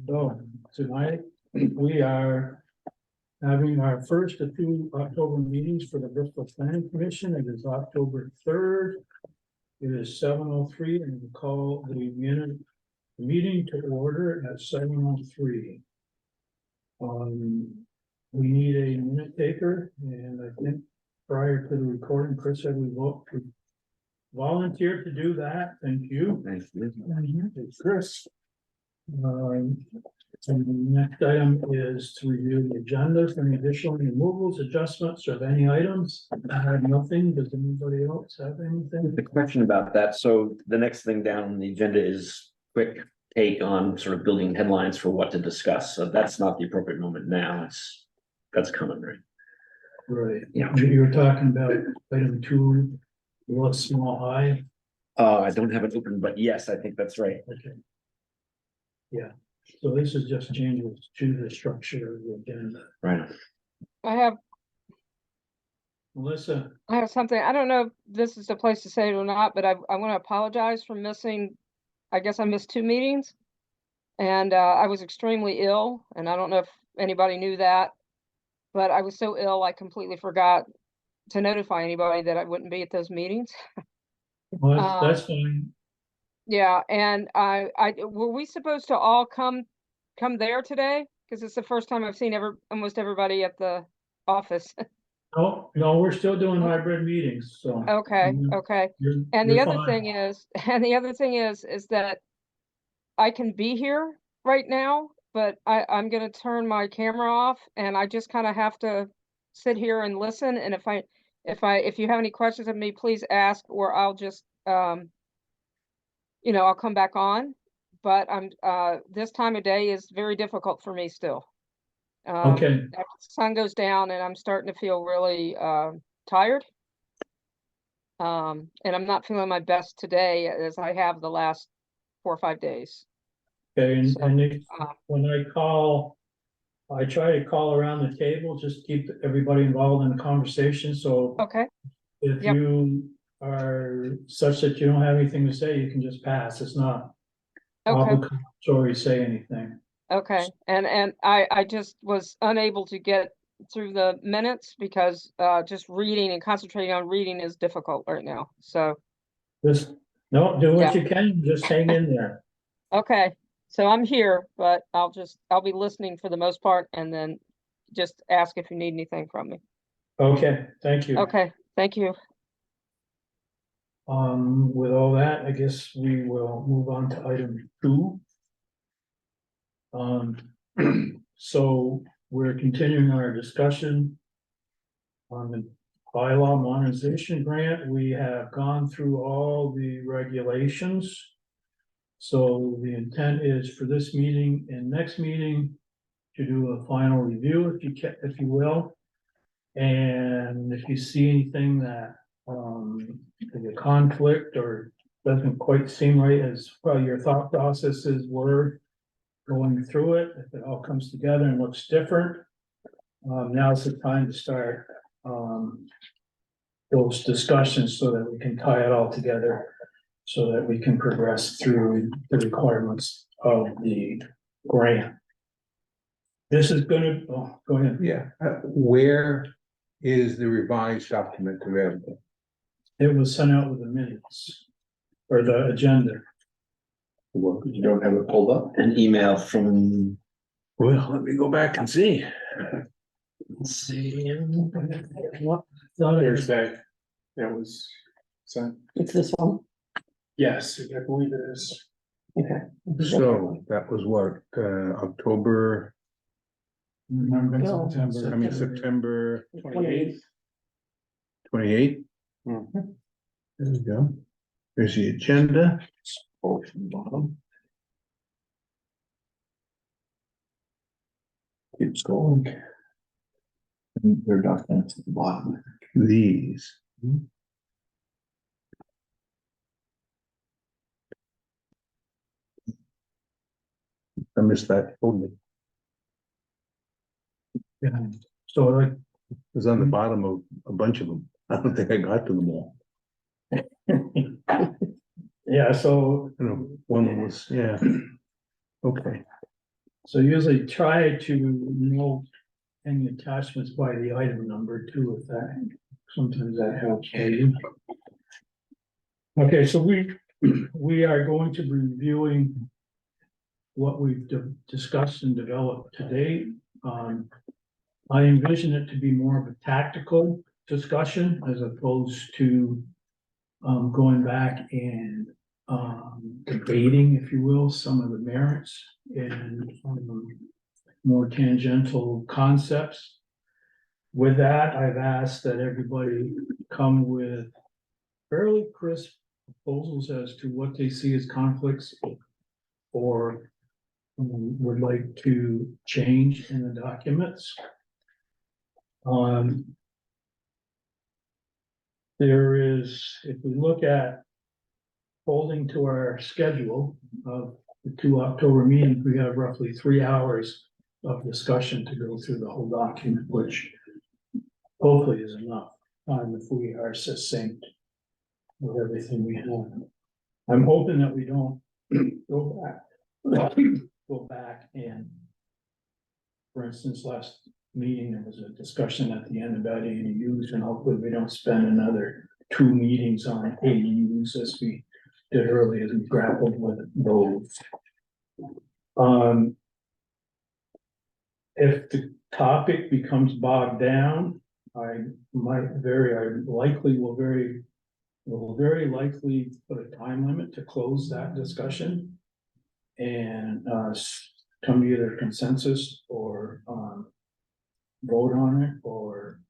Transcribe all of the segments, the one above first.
So tonight we are having our first of two October meetings for the Bristol Planning Commission. It is October 3rd. It is 7:03 and we call the meeting to order at 7:03. We need a minute taker, and I think prior to the recording, Chris said we volunteer to do that. Thank you. Thank you. Thanks, Chris. And the next item is to review the agenda for any additional removals, adjustments of any items. I have nothing. Does anybody else have anything? The question about that, so the next thing down on the agenda is quick take on sort of building headlines for what to discuss. So that's not the appropriate moment now. That's coming, right? Right. Yeah. You were talking about item 2, little small I. I don't have it open, but yes, I think that's right. Okay. Yeah, so this is just changes to the structure of the agenda. Right. Melissa, I have something. I don't know if this is the place to say it or not, but I want to apologize for missing. I guess I missed 2 meetings, and I was extremely ill, and I don't know if anybody knew that, but I was so ill I completely forgot to notify anybody that I wouldn't be at those meetings. well, that's fine. Yeah, and were we supposed to all come there today? Because it's the first time I've seen almost everybody at the office. No, we're still doing hybrid meetings, so. Okay, okay. And you're the other fine. thing is, is that I can be here right now, but I'm gonna turn my camera off and I just kind of have to sit here and listen. And if you have any questions of me, please ask, or I'll just, I'll come back on. But this time of day is very difficult for me still. Okay, After the sun goes down and I'm starting to feel really tired. And I'm not feeling my best today as I have the last 4 or 5 days. okay, So, when I call, I try to call around the table, just keep everybody involved in the conversation, so. Okay, If Yep. you are such that you don't have anything to say, you can just pass. It's not okay, obligatory to say anything. okay. And I just was unable to get through the minutes because just reading and concentrating on reading is difficult right now. So, Just, no, do what Yeah. you can, just hang in there. okay. So I'm here, but I'll be listening for the most part and then just ask if you need anything from me. Okay, thank you. Okay, thank you. With all that, I guess we will move on to item 2. So we're continuing our discussion on the bylaw modernization grant. We have gone through all the regulations. So the intent is for this meeting and next meeting to do a final review, if you will. And if you see anything that is a conflict or doesn't quite seem right as well, your thought processes were going through it, if it all comes together and looks different, now's the time to start those discussions so that we can tie it all together, so that we can progress through the requirements of the grant. This is gonna, go ahead. Yeah, where is the revised document available? It was sent out with the minutes or the agenda. Well, you don't have it pulled up? An email from, Well, let me go back and see. let's see. What? Thought it was- Thursday. That was sent. It's this one. Yes, I believe it is. Okay. So that was what, October, Remember No. September 28th. 28th? Mhm. There we go. There's the agenda. Oh, from the bottom. Keeps going. And their documents at the bottom. These. I missed that totally. Yeah. So like, It was on the bottom of a bunch of them. I don't think I got to them all. Yeah, so, You know, one was, yeah. Okay, so usually try to note any attachments by the item number too, if that, sometimes that helps maybe. Okay, so we are going to be reviewing what we've discussed and developed to date. I envision it to be more of a tactical discussion as opposed to going back and debating, if you will, some of the merits and more tangential concepts. With that, I've asked that everybody come with fairly crisp proposals as to what they see as conflicts or would like to change in the documents. There is, if we look at holding to our schedule of the 2 October meetings, we have roughly 3 hours of discussion to go through the whole document, which hopefully is enough time if we are succinct with everything we have. I'm hoping that we don't go back and, for instance, last meeting, there was a discussion at the end about ADUs, and hopefully we don't spend another 2 meetings on ADUs as we did earlier, as we grappled with those. If the topic becomes bogged down, I will very likely put a time limit to close that discussion. And come to either consensus or vote on it, or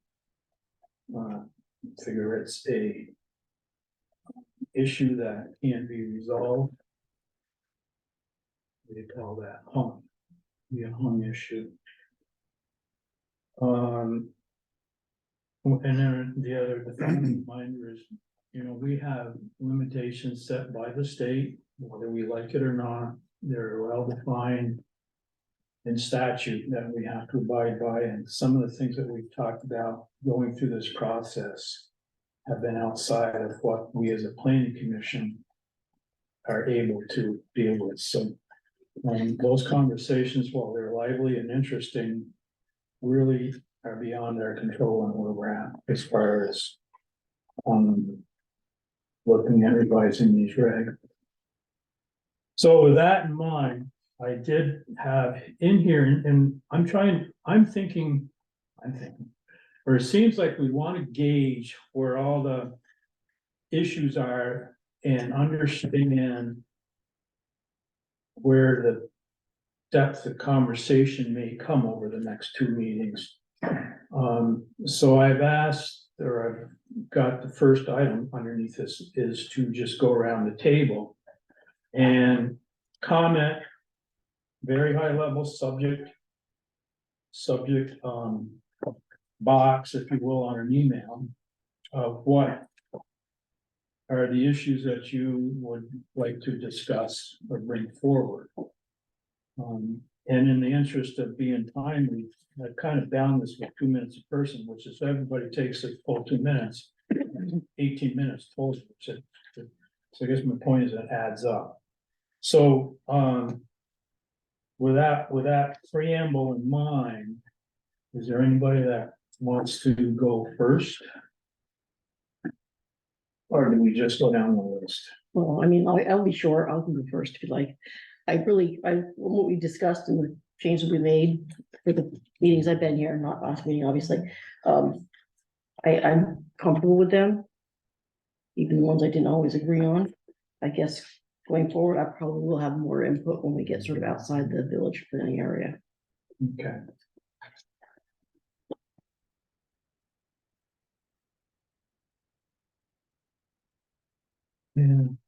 figure it's a issue that can't be resolved. What do you call that? Be a hung issue. And then the final reminder is, you know, we have limitations set by the state, whether we like it or not. They're well defined in statute that we have to abide by, and some of the things that we've talked about going through this process have been outside of what we as a planning commission are able to deal with. So those conversations, while they're lively and interesting, really are beyond our control and where we're at as far as looking at revising these regs. So with that in mind, I did have in here, and I'm thinking, or it seems like we want to gauge where all the issues are and understand where the depth of conversation may come over the next 2 meetings. So I've asked, or I've got the first item underneath this is to just go around the table and comment, very high level subject box, if you will, on an email of what are the issues that you would like to discuss or bring forward. And in the interest of being timely, I've kind of bound this with 2 minutes a person, which is everybody takes a full 2 minutes, 18 minutes total. So I guess my point is it adds up. So with that preamble in mind, is there anybody that wants to go first? Or do we just go down the list? Well, I mean, I'll be short. I'll go first if you like. What we discussed and the changes we made for the meetings I've been here, not last meeting, obviously. I'm comfortable with them. Even the ones I didn't always agree on. I guess going forward, I probably will have more input when we get sort of outside the village planning area. Okay. And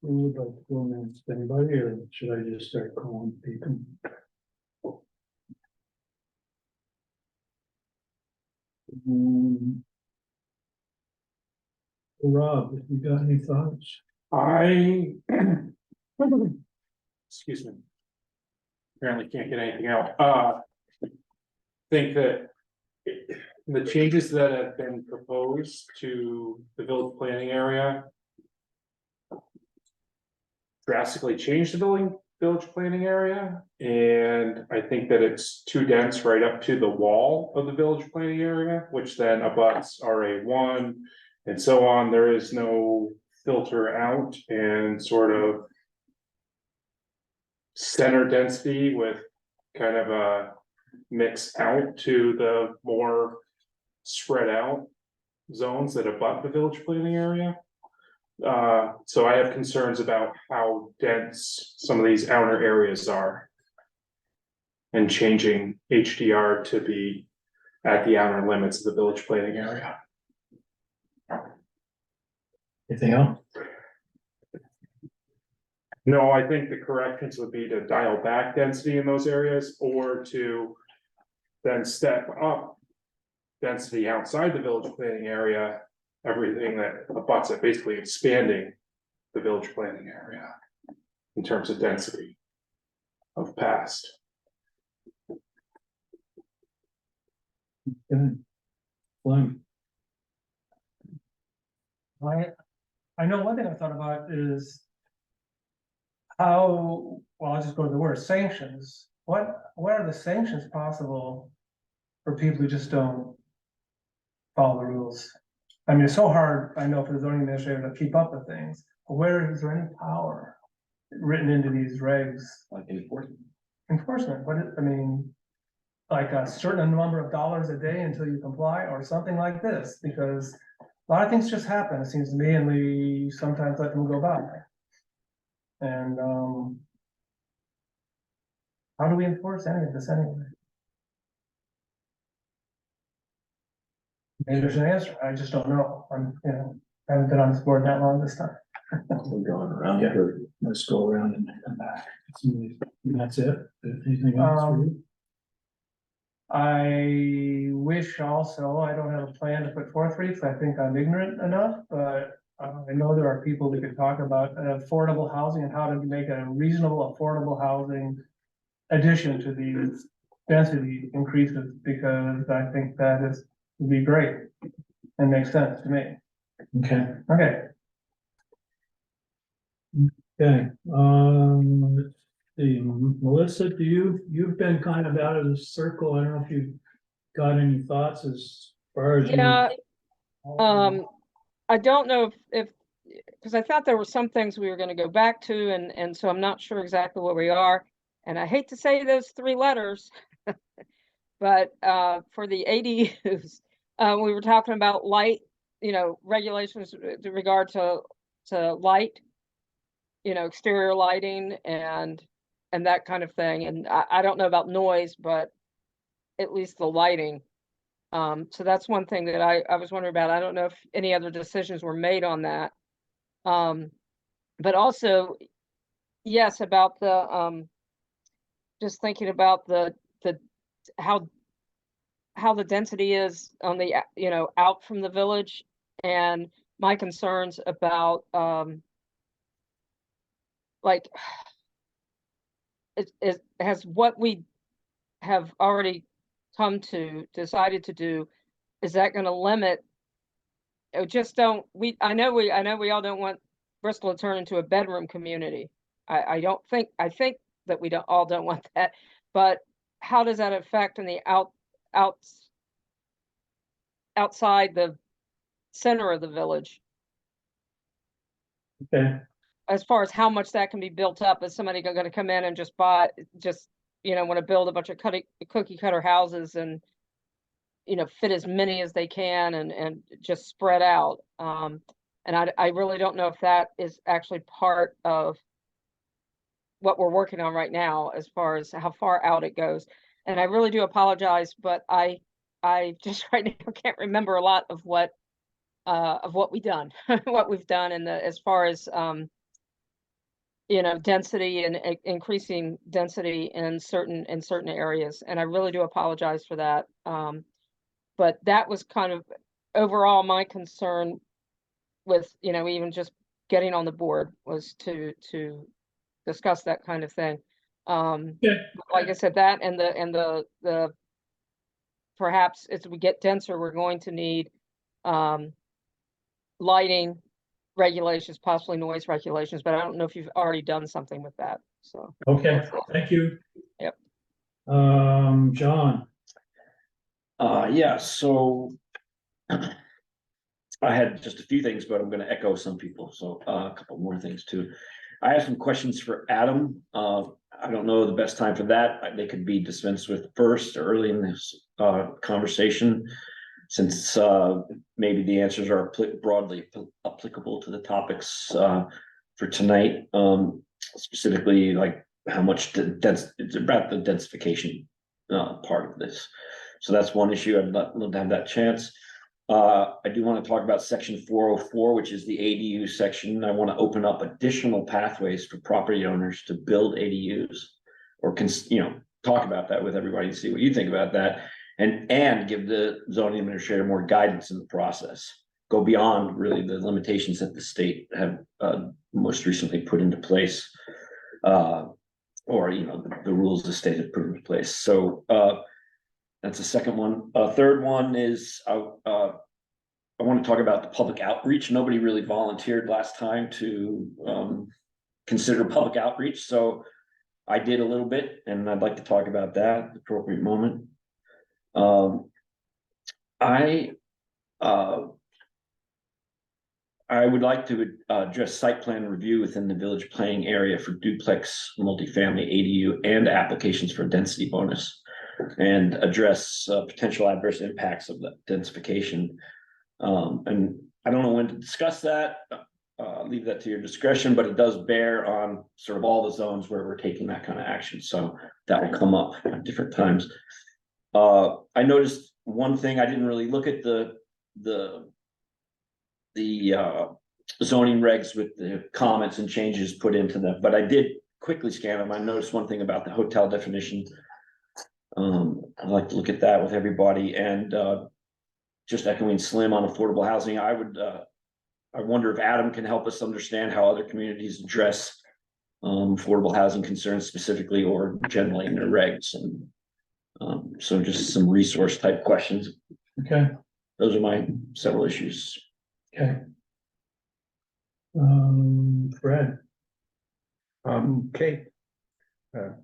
who would like to go next? Anybody, or should I just start calling people? Rob, you got any thoughts? Excuse me. Apparently can't get anything out. Think that the changes that have been proposed to the village planning area drastically change the village planning area. And I think that it's too dense right up to the wall of the village planning area, which then abuts RA1 and so on. There is no filter out and sort of center density with kind of a mix out to the more spread out zones that abut the village planning area. So I have concerns about how dense some of these outer areas are. And changing HDR to be at the outer limits of the village planning area. Anything else? No, I think the corrections would be to dial back density in those areas or to then step up density outside the village planning area, everything that abuts it, basically expanding the village planning area in terms of density of past. Good. Glenn, I know one thing I thought about is how, well, I'll just go to the word sanctions. What are the sanctions possible for people who just don't follow the rules? I mean, it's so hard, I know, for the zoning administrator to keep up with things, but where is there any power written into these regs? Like enforcement. Enforcement, I mean, like a certain number of dollars a day until you comply or something like this, because a lot of things just happen, it seems to me, and we sometimes let them go by. And, how do we enforce any of this anyway? Maybe there's an answer, I just don't know, haven't been on this board that long this time. We're going around. Yeah. for- let's go around and come back. And that's it. Anything else for you? I wish also, I don't have a plan to put forth for you, because I think I'm ignorant enough, but I know there are people that could talk about affordable housing and how to make a reasonable, affordable housing addition to these density increases, because I think that would be great and makes sense to me. Okay, Okay, okay, let's see, Melissa, you've been kind of out of the circle, I don't know if you've got any thoughts as far as you. Yeah, I don't know if, because I thought there were some things we were gonna go back to, and so I'm not sure exactly where we are. And I hate to say those 3 letters, but for the ADUs, we were talking about light, regulations with regard to light, exterior lighting and that kind of thing. And I don't know about noise, but at least the lighting. So that's one thing that I was wondering about. I don't know if any other decisions were made on that. But also, yes, about the just thinking about the how the density is on the out from the village, and my concerns about like it has what we have already decided to do, is that going to limit? Just don't I know we all don't want Bristol to turn into a bedroom community. I think that we don't want that, but how does that affect in the outside the center of the village, Okay, as far as how much that can be built up? Is somebody going to come in and just want to build a bunch of cookie cutter houses and fit as many as they can and just spread out? And I really don't know if that is actually part of what we're working on right now, as far as how far out it goes. And I really do apologize, but I just right now can't remember a lot of what we've done, what we've done in as far as density and increasing density in certain areas. And I really do apologize for that. But that was kind of overall my concern with, even just getting on the board, was to discuss that kind of thing. Yeah. Like I said, that and the perhaps as we get denser, we're going to need lighting regulations, possibly noise regulations, but I don't know if you've already done something with that, so. Okay, thank you. Yep. John, Yeah, so I had just a few things, but I'm gonna echo some people, so a couple more things too. I have some questions for Adam. I don't know the best time for that. They could be dispensed with first or early in this conversation. Since maybe the answers are broadly applicable to the topics for tonight. Specifically like how much it's about the densification part of this. So that's one issue. I'd love to have that chance. I do want to talk about section 404, which is the ADU section. I want to open up additional pathways for property owners to build ADUs, or talk about that with everybody and see what you think about that, and give the zoning administrator more guidance in the process. Go beyond really the limitations that the state have most recently put into place, or the rules the state have put into place. So that's the second one. Third one is I want to talk about the public outreach. Nobody really volunteered last time to consider public outreach, so I did a little bit, and I'd like to talk about that at the appropriate moment. I would like to address site plan review within the village planning area for duplex, multifamily, ADU, and applications for density bonus, and address potential adverse impacts of the densification. And I don't know when to discuss that. Leave that to your discretion, but it does bear on sort of all the zones where we're taking that kind of action. So that will come up at different times. I noticed one thing. I didn't really look at the zoning regs with the comments and changes put into them, but I did quickly scan them. I noticed one thing about the hotel definition. I'd like to look at that with everybody, and just echoing Slim on affordable housing. I wonder if Adam can help us understand how other communities address affordable housing concerns specifically or generally in their regs. And so just some resource type questions. okay, Those are my several issues. okay. Fred, Okay.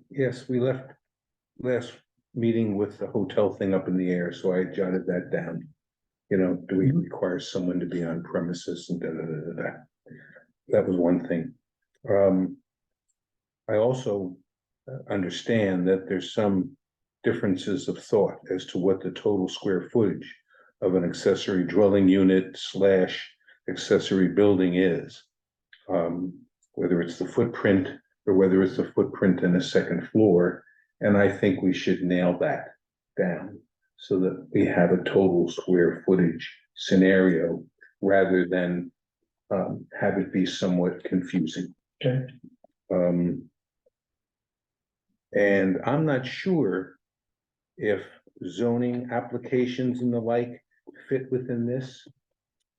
Yes, we left last meeting with the hotel thing up in the air, so I jotted that down. Do we require someone to be on premises and da. That was one thing. I also understand that there's some differences of thought as to what the total square footage of an accessory dwelling unit / accessory building is. Whether it's the footprint or whether it's the footprint in a second floor. And I think we should nail that down so that we have a total square footage scenario rather than have it be somewhat confusing. okay, And I'm not sure if zoning applications and the like fit within this,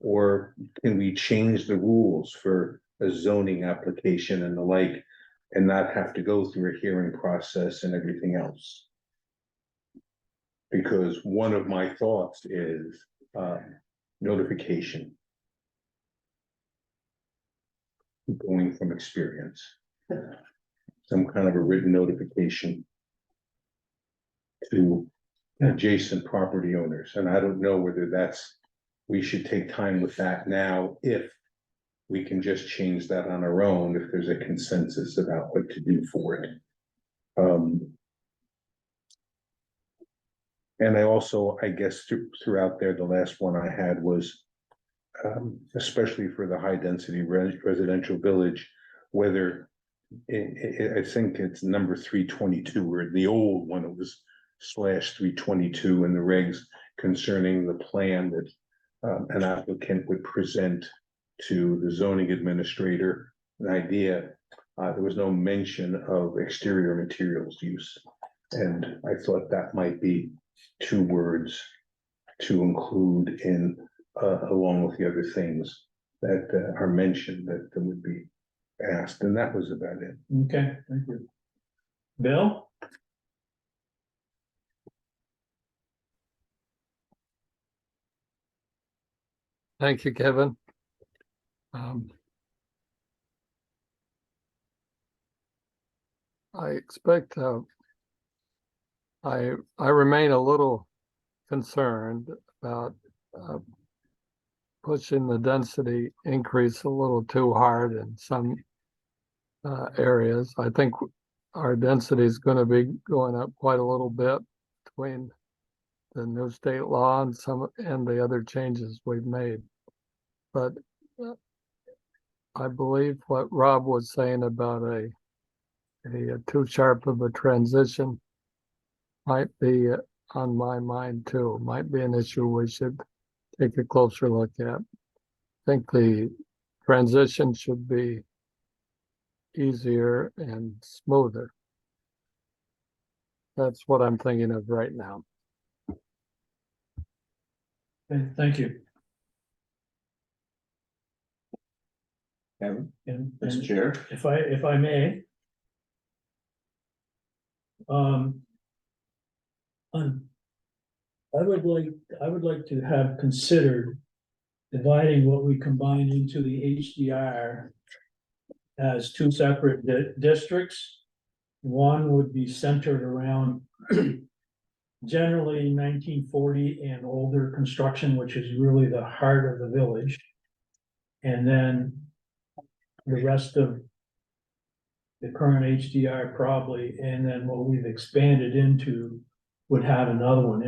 or can we change the rules for a zoning application and the like and not have to go through a hearing process and everything else? Because one of my thoughts is notification. Going from experience. Some kind of a written notification to adjacent property owners. And I don't know whether we should take time with that now, if we can just change that on our own, if there's a consensus about what to do for it. And I also, I guess throughout there, the last one I had was, especially for the high density residential village, whether I think it's number 322, or the old one, it was /322 in the regs concerning the plan that an applicant would present to the zoning administrator. An idea, there was no mention of exterior materials use. And I thought that might be 2 words to include in along with the other things that are mentioned that would be asked, and that was about it. okay, thank you. Bill? Thank you, Kevin. Um, I expect, I remain a little concerned about pushing the density increase a little too hard in some areas. I think our density is going to be going up quite a little bit between the new state law and the other changes we've made. But I believe what Rob was saying about a too sharp of a transition might be on my mind too. Might be an issue we should take a closer look at. I think the transition should be easier and smoother. That's what I'm thinking of right now. Okay, thank you. Kevin, And Mr. Chair. if I may. I would like to have considered dividing what we combine into the HDR as two separate districts. One would be centered around generally 1940 and older construction, which is really the heart of the village. And then the rest of the current HDR probably, and then what we've expanded into would have another one.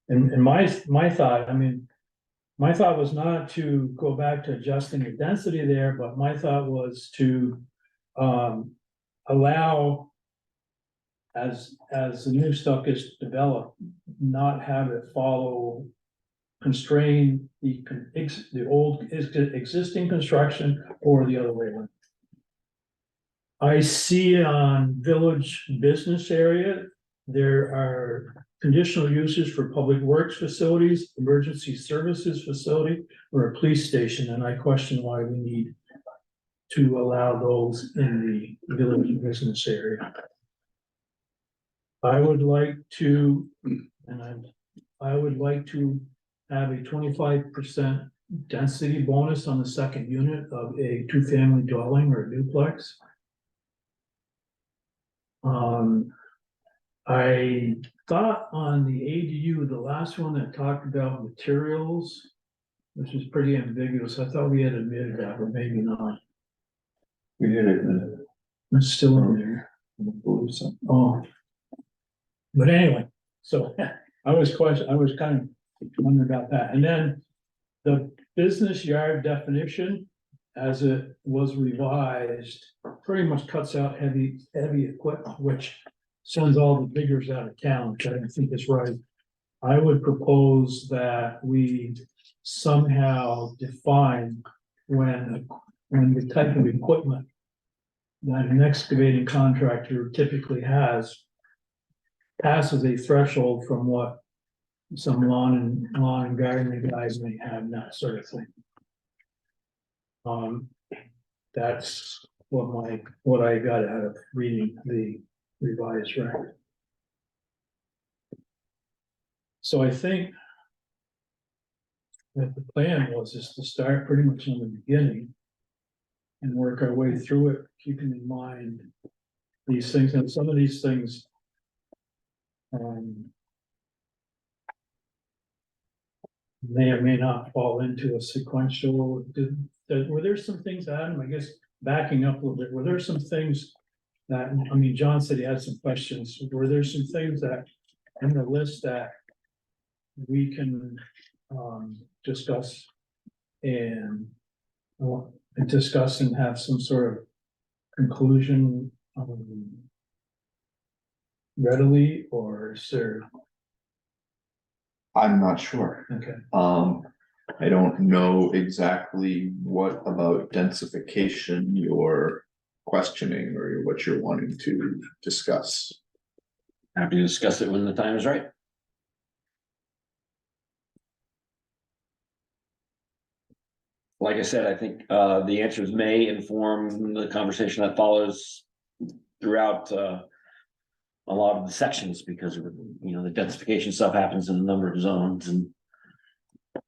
And my thought, I mean, my thought was not to go back to adjusting the density there, but my thought was to allow as the new stuff gets developed, not have it constrain the old existing construction or the other way around. I see on village business area, there are conditional uses for public works facilities, emergency services facility, or a police station, and I question why we need to allow those in the village business area. I would like to, I would like to have a 25% density bonus on the second unit of a two-family dwelling or duplex. I thought on the ADU, the last one that talked about materials, which is pretty ambiguous. I thought we had admitted that, but maybe not. We did it in It's still in there. the. Oh. But anyway, so I was kind of wondering about that. And then the business yard definition, as it was revised, pretty much cuts out heavy equipment, which sends all the biggers out of town, which I don't think is right. I would propose that we somehow define when the type of equipment that an excavating contractor typically passes a threshold from what some lawn and gardening guys may have, and that sort of thing. That's what I got out of reading the revised record. So I think that the plan was just to start pretty much in the beginning and work our way through it, keeping in mind these things, and some of these things may or may not fall into a sequential. Were there some things, Adam, I guess, backing up a little bit, were there some things that, I mean, John said he had some questions, were there some things that in the list that we can discuss and have some sort of conclusion readily, or is there? I'm not sure. Okay. I don't know exactly what about densification you're questioning or what you're wanting to discuss. Happy to discuss it when the time is right. Like I said, I think the answers may inform the conversation that follows throughout a lot of the sections, because the densification stuff happens in a number of zones and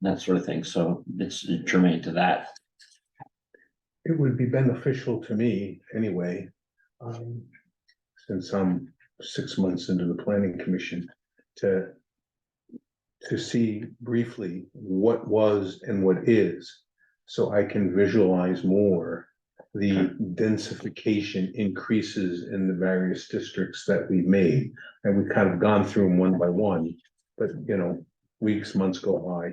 that sort of thing. So it's germane to that. it would be beneficial to me anyway. um, Since I'm 6 months into the planning commission, to see briefly what was and what is, so I can visualize more the densification increases in the various districts that we've made. And we've kind of gone through them one by one, but weeks, months go by.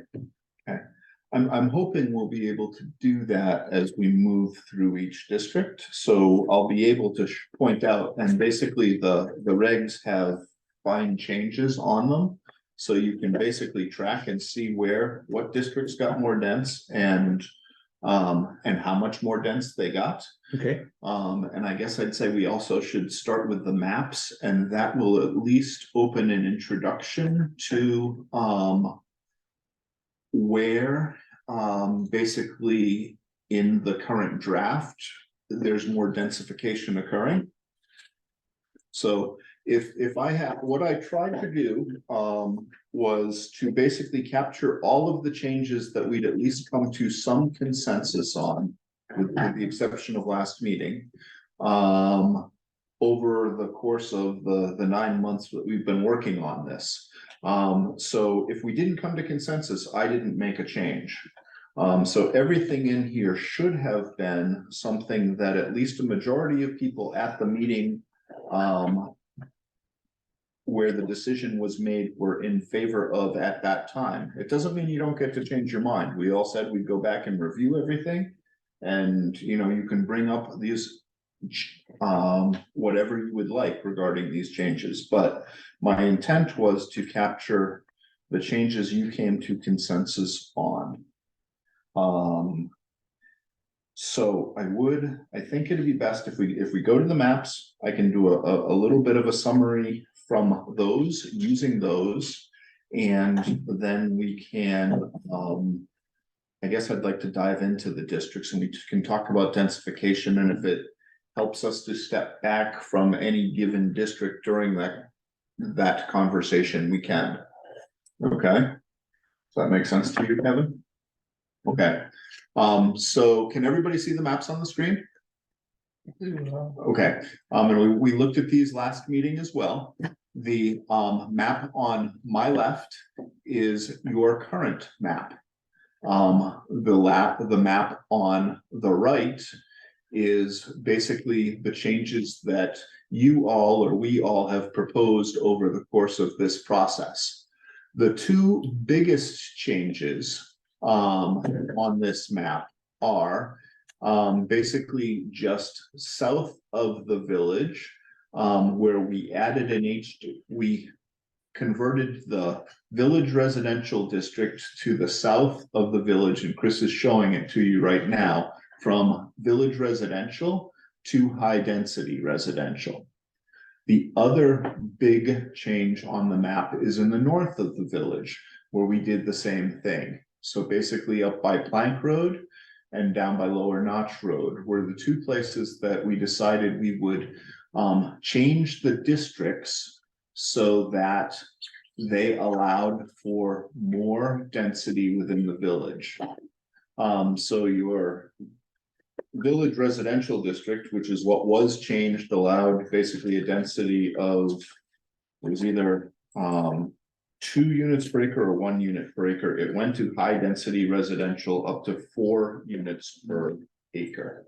I'm hoping we'll be able to do that as we move through each district. So I'll be able to point out, and basically the regs have fine changes on them. So you can basically track and see what districts got more dense and how much more dense they got. Okay. And I guess I'd say we also should start with the maps, and that will at least open an introduction to where basically in the current draft there's more densification occurring. So if I have, what I tried to do was to basically capture all of the changes that we'd at least come to some consensus on, with the exception of last meeting, over the course of the 9 months that we've been working on this. So if we didn't come to consensus, I didn't make a change. So everything in here should have been something that at least a majority of people at the meeting where the decision was made were in favor of at that time. It doesn't mean you don't get to change your mind. We all said we'd go back and review everything. And you can bring up these whatever you would like regarding these changes, but my intent was to capture the changes you came to consensus on. So I think it'd be best if we go to the maps. I can do a little bit of a summary from those, using those, and then we can I guess I'd like to dive into the districts, and we can talk about densification, and if it helps us to step back from any given district during that conversation, we can. Okay, does that make sense to you, Kevin? Okay, so can everybody see the maps on the screen? Okay, and we looked at these last meeting as well. The map on my left is your current map. The map on the right is basically the changes that you all or we all have proposed over the course of this process. The two biggest changes on this map are basically just south of the village, where we added we converted the village residential district to the south of the village, and Chris is showing it to you right now, from village residential to high density residential. The other big change on the map is in the north of the village, where we did the same thing. So basically up by Plank Road and down by Lower Notch Road were the two places that we decided we would change the districts so that they allowed for more density within the village. So your village residential district, which is what was changed, allowed basically a density of, it was either 2 units per acre or 1 unit per acre. It went to high density residential up to 4 units per acre.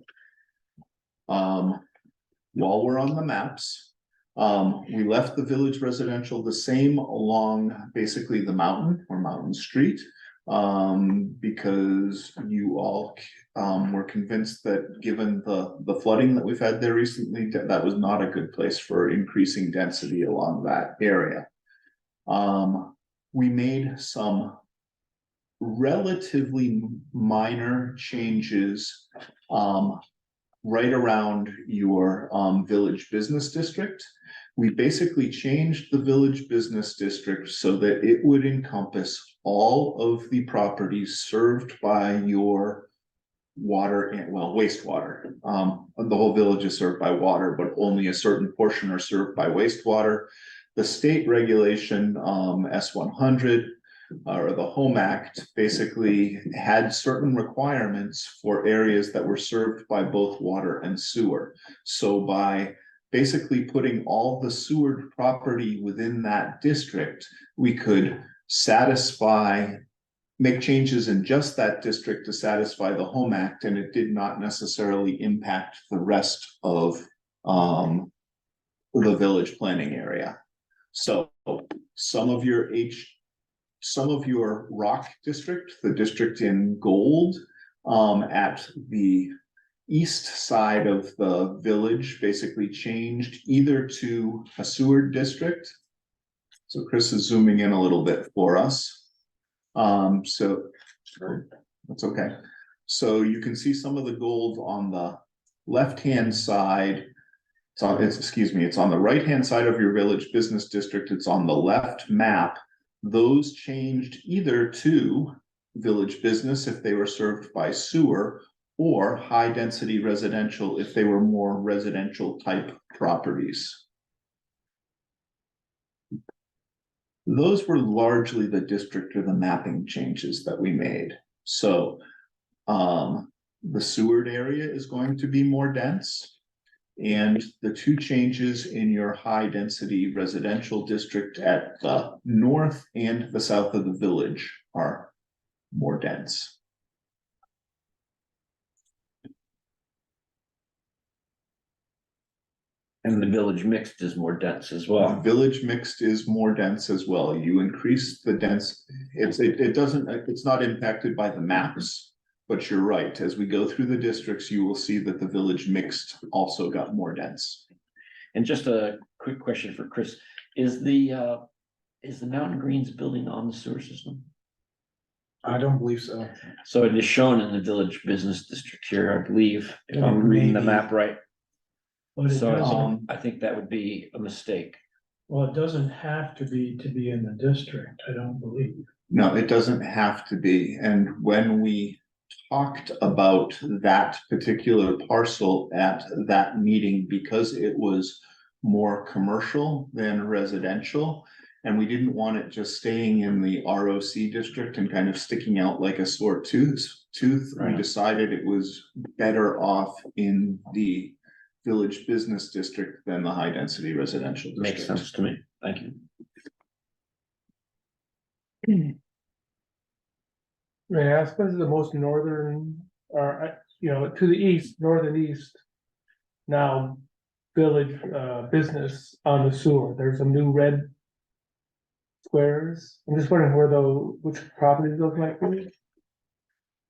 While we're on the maps, we left the village residential the same along basically the mountain or Mountain Street, because you all were convinced that given the flooding that we've had there recently, that was not a good place for increasing density along that area. We made some relatively minor changes right around your village business district. We basically changed the village business district so that it would encompass all of the properties served by your water and wastewater. The whole village is served by water, but only a certain portion are served by wastewater. The state regulation S100 or the Home Act basically had certain requirements for areas that were served by both water and sewer. So by basically putting all the sewer property within that district, we could make changes in just that district to satisfy the Home Act, and it did not necessarily impact the rest of the village planning area. So some of your rock district, the district in gold, at the east side of the village basically changed either to a sewer district. So Chris is zooming in a little bit for us. So that's okay. So you can see some of the gold on the left-hand side. It's on the right-hand side of your village business district. It's on the left map. Those changed either to village business if they were served by sewer, or high-density residential if they were more residential type properties. Those were largely the district or the mapping changes that we made. So the Seward area is going to be more dense. And the two changes in your high density residential district at the north and the south of the village are more dense. And the village mixed is more dense as The well. village mixed is more dense as well. You increase the dense, it's not impacted by the maps. But you're right, as we go through the districts, you will see that the village mixed also got more dense. And just a quick question for Chris, is the Mountain Greens building on the sewer system? I don't believe so. So it is shown in the village business district here, I believe, if And I'm it reading may the be. map right. But it So doesn't, I think that would be a mistake. well, it doesn't have to be in the district, I don't believe. No, it doesn't have to be. And when we talked about that particular parcel at that meeting, because it was more commercial than residential, and we didn't want it just staying in the ROC district and kind of sticking out like a sore tooth, we Right. decided it was better off in the village business district than the high density residential district. Makes sense to me. Thank you. May I ask, what is the most northern, or, to the east, north and east? Now, village, business on the sewer, there's some new red squares. I'm just wondering which properties those might be?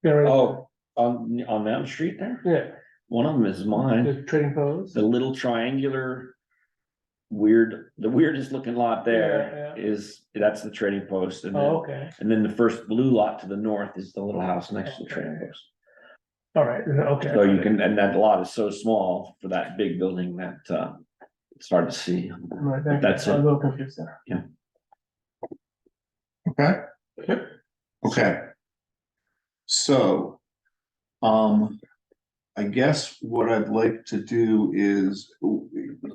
Yeah, right. Oh, on Mountain Street there? Yeah, One of them is mine. the trading post. The little triangular the weirdest looking lot there Yeah, is, that's the trading post. And then, Oh, okay, and then the first blue lot to the north is the little house next to the trading post. all right, okay. So you can, and that lot is so small for that big building that it's hard to see. All right, But that's I'm a it. little confused there. Okay. Yep. Okay. So, I guess what I'd like to do is,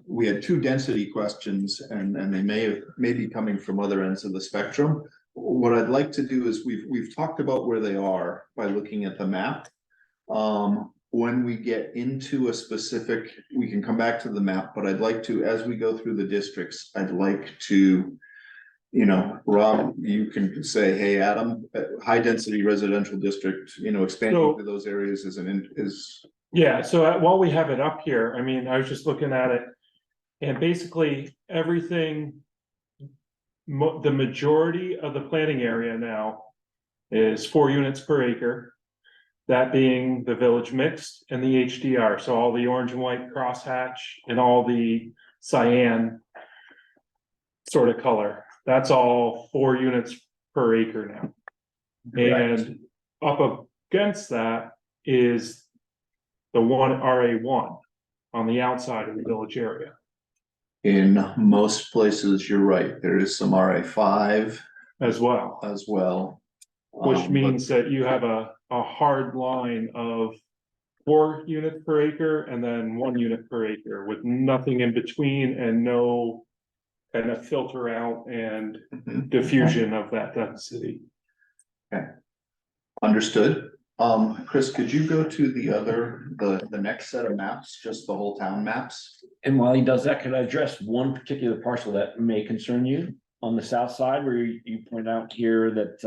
we had two density questions and they may be coming from other ends of the spectrum. What I'd like to do is we've talked about where they are by looking at the map. When we get into a specific, we can come back to the map, but I'd like to, as we go through the districts, I'd like to, Rob, you can say, hey, Adam, high density residential district, expanding So- to those areas is. Yeah, so while we have it up here, I mean, I was just looking at it. And basically, everything. The majority of the planting area now is 4 units per acre. That being the village mixed and the HDR, so all the orange and white crosshatch and all the cyan. Sort of color, that's all 4 units per acre now. Correct. And up against that is the one RA1 on the outside of the village area. In most places, you're right, there is some RA5 As well, as well. which but means that you have a hard line of 4 units per acre and then 1 unit per acre with nothing in between and no and a filter out and Mhm. diffusion of that density. Understood. Chris, could you go to the next set of maps, just the whole town maps? And while he does that, can I address one particular parcel that may concern you on the south side where you point out here that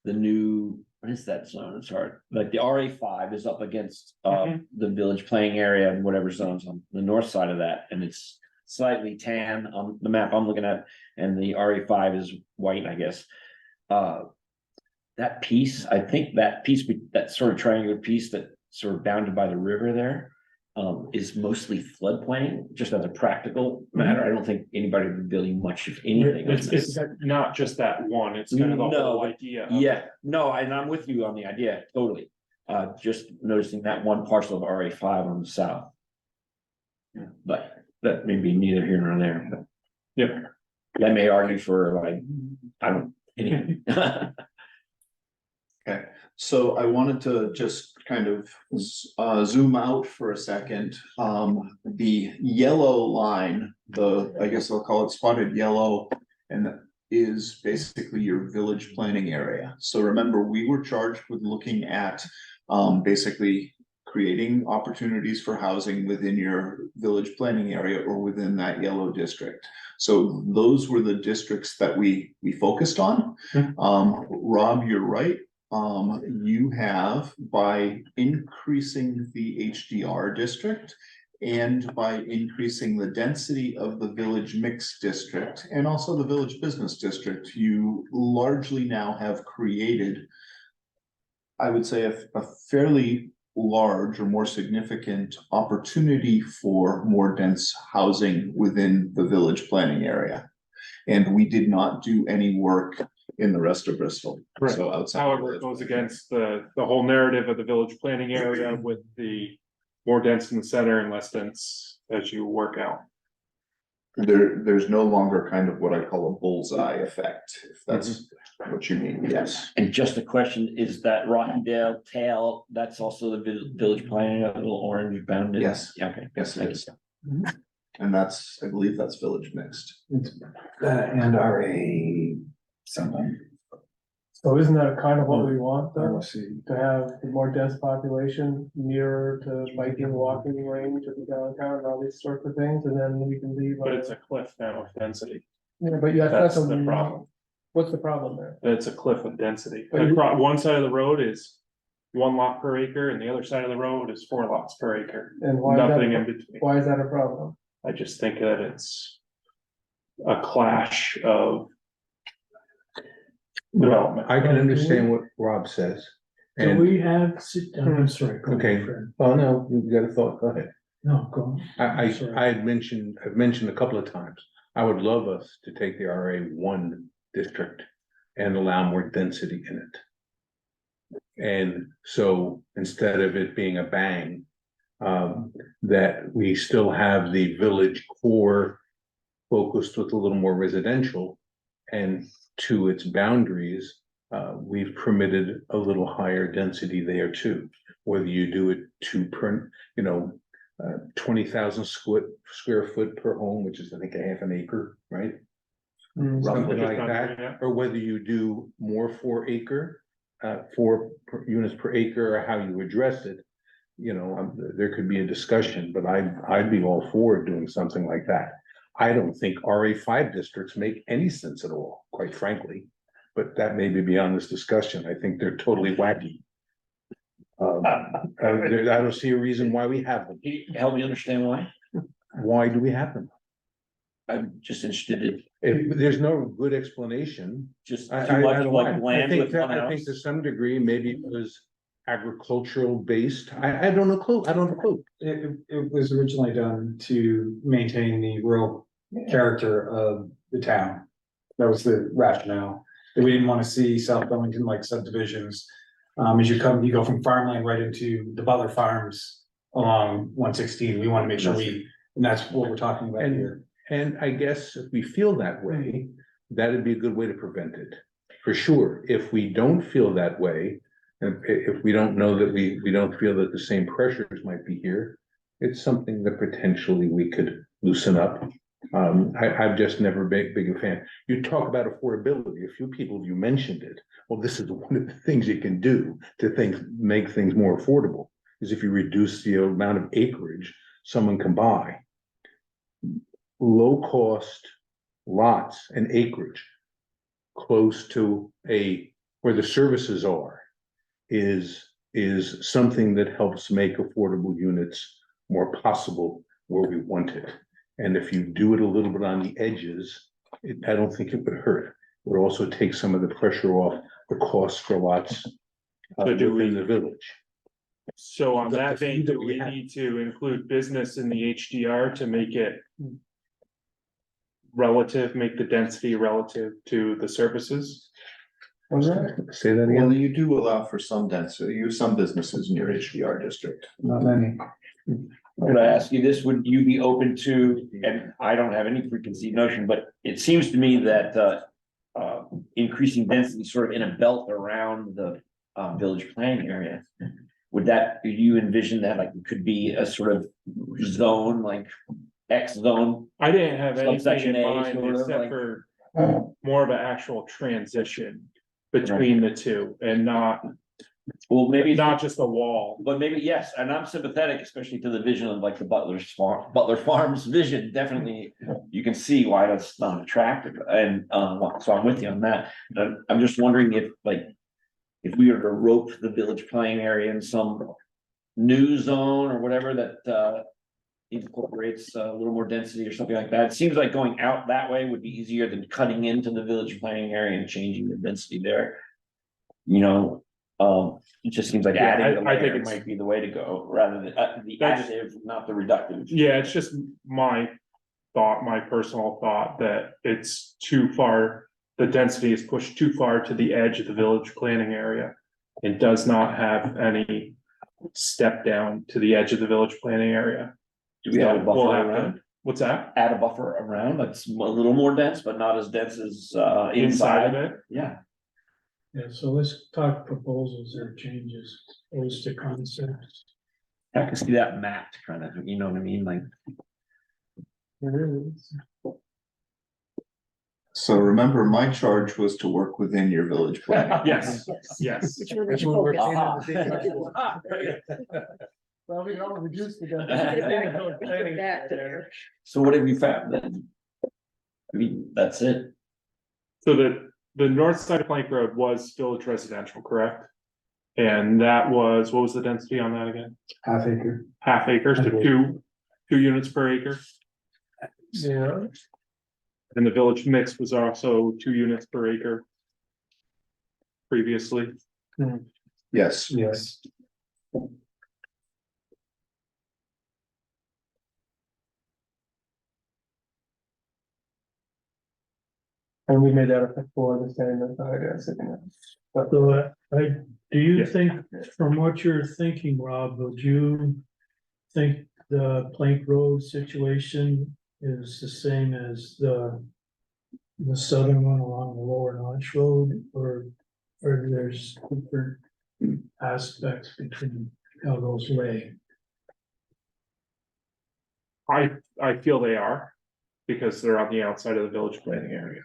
the new, what is that zone? Sorry, like the RA5 is up against the village playing area and whatever zones on the north side of that, and it's slightly tan on the map I'm looking at, and the RA5 is white, I guess. That piece, I think that piece, that sort of triangular piece that sort of bounded by the river there, is mostly floodplain, just as a practical matter. I don't think anybody would be building much of anything. on It's this. not just that one, it's kind of the No, whole idea. of- Yeah, no, and I'm with you on the idea, totally. Just noticing that one parcel of RA5 on the south. But that may be neither here nor there, but Yep. that may argue for like, I don't, anyway. Okay, so I wanted to just kind of zoom out for a second. The yellow line, I guess I'll call it spotted yellow, and that is basically your village planning area. So remember, we were charged with looking at basically creating opportunities for housing within your village planning area or within that yellow district. So those were the districts that we focused on. Rob, you're right. You have, by increasing the HDR district and by increasing the density of the village mixed district and also the village business district, you largely now have created, I would say, a fairly large or more significant opportunity for more dense housing within the village planning area. And we did not do any work in the rest of Bristol. Correct. So outside. However, it goes against the whole narrative of the village planning area with the more dense in the center and less dense as you work out. There's no longer kind of what I call a bullseye effect, if that's what you mean, yes. And just a question, is that Rottendale tail, that's also the village planning, a little orange bounded? Yes. Yeah, okay. Yes, it Thank is. And I believe that's village mixed. And RA something. So isn't that kind of what we want though? See. To have the more dense population nearer to biking, walking range of the downtown and all these sorts of things, and then we can leave. But it's a cliff now of density. Yeah, but yeah, That's that's the a problem. What's the problem there? It's a cliff of density. But you- One side of the road is 1 lot per acre and the other side of the road is 4 lots per acre. And why is that, Nothing in a- between. why is that a problem? I just think that it's a clash of development. I can understand what Rob says. Do And, we have, sit down, I'm sorry. go Okay. ahead, Fred. oh no, you got a thought, go ahead. No, go. Sorry. I've mentioned a couple of times, I would love us to take the RA1 district and allow more density in it. And so instead of it being a bang, that we still have the village core focused with a little more residential, and to its boundaries, we've permitted a little higher density there too. Whether you do it per, 20,000 square foot per home, which is I think a half an acre, right? Something like that, Yeah. or whether you do more 4 acre, 4 units per acre, or how you address it. There could be a discussion, but I'd be all for doing something like that. I don't think RA5 districts make any sense at all, quite frankly, but that may be beyond this discussion. I think they're totally wacky. I don't see a reason why we have them. Can you help me understand why? Why do we have them? I'm just interested in If there's no good explanation. just I too much don't like know. land with one I think house. to some degree, maybe it was agricultural based. I don't know clue. I don't have a clue. It was originally done to maintain the rural character of the town. That was the rationale, that we didn't want to see South Burlington like subdivisions. As you go from farmland right into the Butler Farms along 116, we want to make sure and that's what we're talking about here. And I guess if we feel that way, that'd be a good way to prevent it, for sure. If we don't feel that way, and if we don't know that we don't feel that the same pressures might be here, it's something that potentially we could loosen up I've just never been big a fan. You talk about affordability, a few people, you mentioned it. Well, this is one of the things you can do to make things more affordable, is if you reduce the amount of acreage someone can buy. Low-cost lots and acreage close to where the services are is something that helps make affordable units more possible where we want it. And if you do it a little bit on the edges, I don't think it would hurt. It would also take some of the pressure off the cost for lots So do within we- the village. So on The that fee vein, that do we we have- need to include business in the HDR to make it relative, make the density relative to the services? Was that? Say that Well, again? you do allow for some density, some businesses in your HDR district. Not many. Could I ask you this, would you be open to, and I don't have any preconceived notion, but it seems to me that increasing density sort of in a belt around the village planning area. Do you envision that like it could be a sort of zone, like X zone? I didn't have anything Subsection in A, mind sort of, except like- for more of an actual transition between the two and not Well, maybe just a wall. but maybe, yes, and I'm sympathetic, especially to the vision of like the Butler Farms vision, definitely. You can see why that's not attractive, and so I'm with you on that. I'm just wondering if we were to rope the village planning area in some new zone or whatever that incorporates a little more density or something like that. It seems like going out that way would be easier than cutting into the village planning area and changing the density there. You know, it just seems like Yeah, adding the I think layer it's- might be the way to go, rather than the That's- additive, not the reductive. Yeah, it's just my personal thought that it's too far, the density is pushed too far to the edge of the village planning area. It does not have any step down to the edge of the village planning area. Do we have a So we'll buffer have to- around? What's that? Add a buffer around that's a little more dense, but not as dense as Inside inside. of it? Yeah, Yeah, so let's talk proposals or changes, as to concepts. I can see that mapped kind of, you know what I mean, like. So remember, my charge was to work within your village plan. Yes, yes. Which one is That's what we're focus? seeing in the Aha. Well, we can all reduce the. Put that there. So what have you found then? I mean, that's it. So the north side of Plank Road was village residential, correct? And that was, what was the density on that again? Half acre. Half acres to two units per acre? Yeah. And the village mix was also 2 units per acre. Previously, Yes, Yes. And we made that up for the same as I guess. So do you Yeah. think, from what you're thinking, Rob, would you think the Plank Road situation is the same as the southern one along the Lower Notch Road, or there's different aspects between how those lay? I feel they are, because they're on the outside of the village planning area.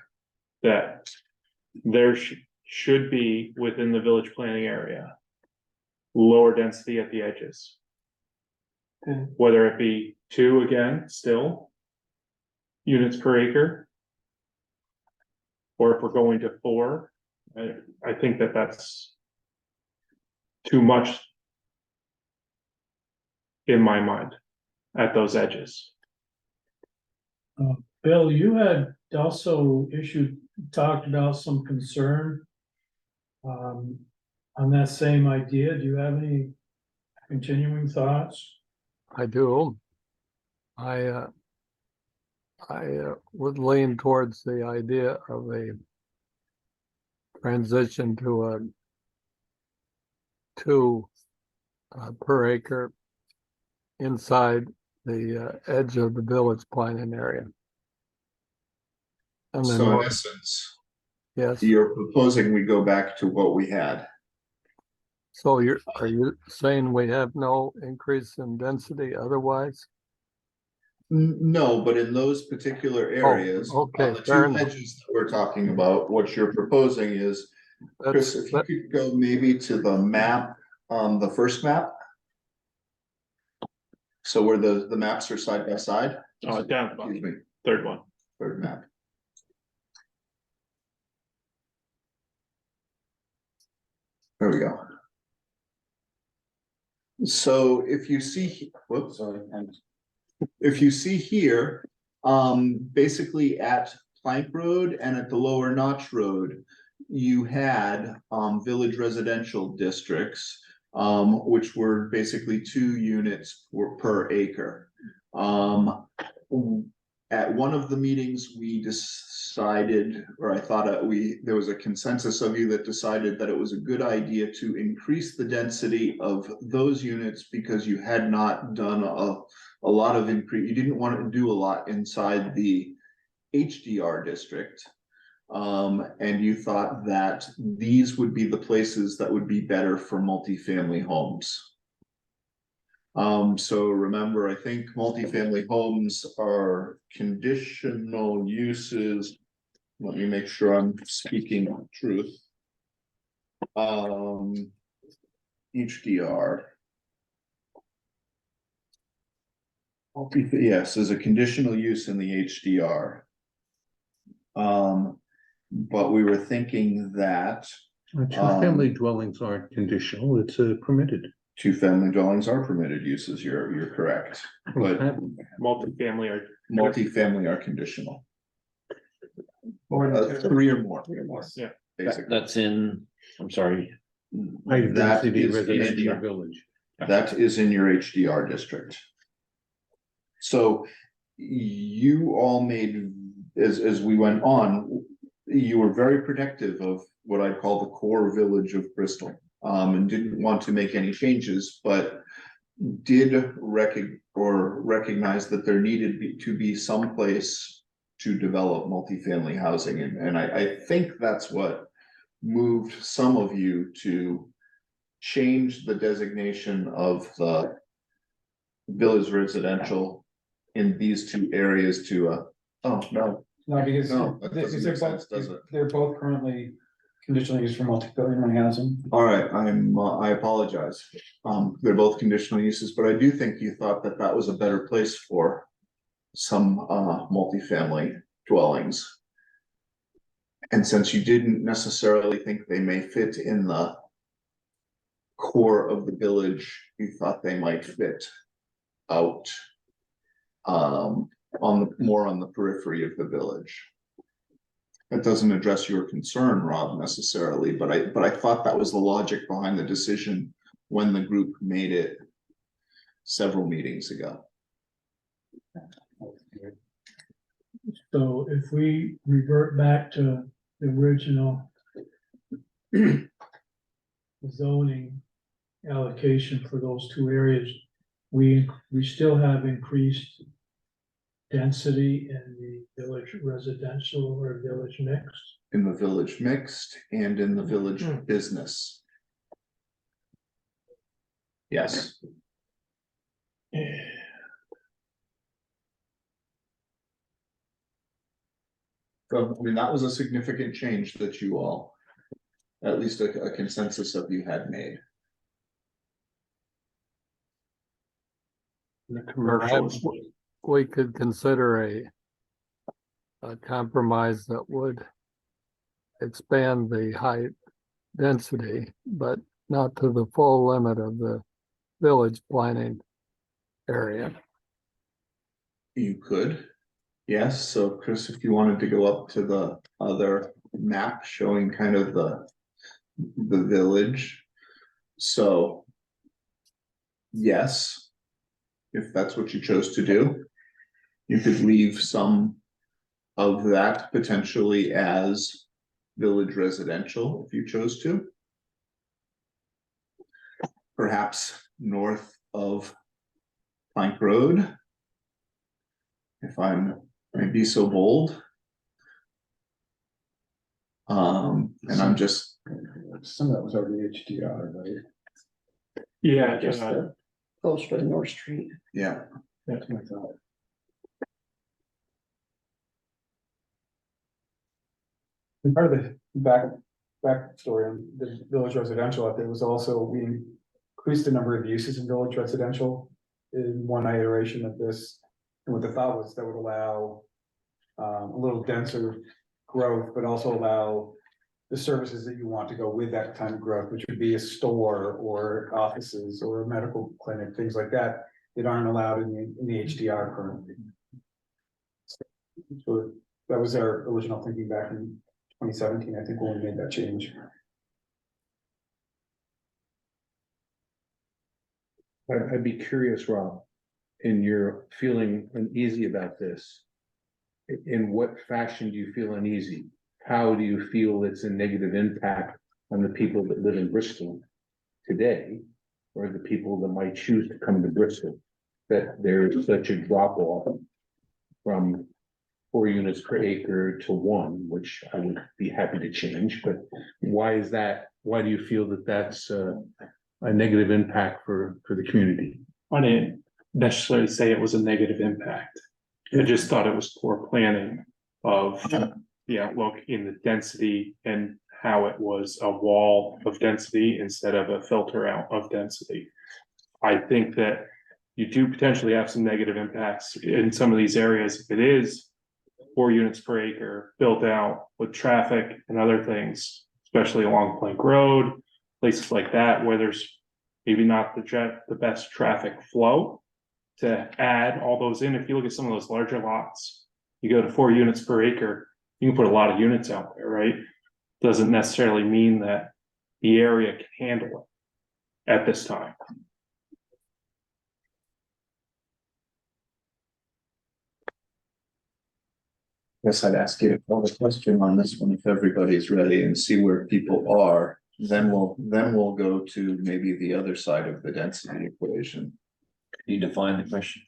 That there should be within the village planning area. Lower density at the edges. Whether it be 2 again, still. Units per acre. Or if we're going to 4, I think that's. Too much. In my mind, at those edges. Bill, you had also talked about some concern on that same idea. Do you have any continuing thoughts? I do. I would lean towards the idea of a transition to a 2 per acre inside the edge of the village planning area. And then, so in essence, yes, you're proposing we go back to what we had. so are you saying we have no increase in density otherwise? No, but in those particular areas. okay, The fair two enough. hedges that we're talking about, what you're proposing is, Chris, That's, if you could go maybe to the map, the first map. So where the maps are side by side. Down, Excuse me, third one. third map. There we go. So if you see, whoops, Sorry, and if you see here, basically at Plank Road and at the Lower Notch Road, you had, village residential districts, which were basically 2 units per acre. At one of the meetings, we decided, or I thought there was a consensus of you that decided that it was a good idea to increase the density of those units because you had not done a lot of increase, you didn't want to do a lot inside the HDR district. And you thought that these would be the places that would be better for multifamily homes. So remember, I think multifamily homes are conditional uses. Let me make sure I'm speaking truth. HDR. Yes, is a conditional use in the HDR. But we were thinking that. Two-family dwellings aren't conditional, it's permitted. 2-family dwellings are permitted uses, you're correct, but Multifamily are. multifamily are conditional. More than 2. 3 or more. Yeah. Basically, That's in, I'm sorry, High That density is residential in- village. that is in your HDR district. So you all made, as we went on, you were very protective of what I call the core village of Bristol. And didn't want to make any changes, but did recognize that there needed to be some place to develop multifamily housing. And I think that's what moved some of you to change the designation of the village residential in these 2 areas to oh, no, no, because No, that doesn't they're make sense, both, does it? they're both currently conditional use for multifamily housing. all right, I apologize. They're both conditional uses, but I do think you thought that that was a better place for some multifamily dwellings. And since you didn't necessarily think they may fit in the core of the village, you thought they might fit out more on the periphery of the village. That doesn't address your concern, Rob, necessarily, but I thought that was the logic behind the decision when the group made it several meetings ago. So if we revert back to the original zoning allocation for those 2 areas, we still have increased density in the village residential or village mixed. In the village mixed and in the village business. Yes. So, I mean, that was a significant change that you all, at least a consensus of you had made. The commercial. perhaps we could consider a compromise that would expand the height density, but not to the full limit of the village planning area. You could, yes, so Chris, if you wanted to go up to the other map showing kind of the village. So. Yes, if that's what you chose to do, you could leave some of that potentially as village residential if you chose to. Perhaps north of Plank Road. If I may be so bold. And I'm just, Some of that was already HDR, right? Yeah, Just the closer to North Street. yeah, That's my thought. And part of the backstory on the village residential out there was also, we increased the number of uses in village residential in one iteration of this. And what the thought was that would allow a little denser growth, but also allow the services that you want to go with that kind of growth, which would be a store or offices or a medical clinic, things like that, that aren't allowed in the HDR currently. So that was our original thinking back in 2017, I think, when we made that change. I'd be curious, Rob, in your feeling uneasy about this. In what fashion do you feel uneasy? How do you feel it's a negative impact on the people that live in Bristol today? Or the people that might choose to come to Bristol? That there's such a drop off from 4 units per acre to 1, which I would be happy to change, but why is that? Why do you feel that that's a negative impact for the community? I didn't necessarily say it was a negative impact. I just thought it was poor planning of the outlook in the density and how it was a wall of density instead of a filter out of density. I think that you do potentially have some negative impacts in some of these areas. If it is 4 units per acre built out with traffic and other things, especially along Plank Road, places like that where there's maybe not the best traffic flow, to add all those in. If you look at some of those larger lots, you go to 4 units per acre, you can put a lot of units out there, right? Doesn't necessarily mean that the area can handle it at this time. Guess I'd ask you a question on this one, if everybody's ready, and see where people are. Then we'll go to maybe the other side of the density equation. Can you define the question?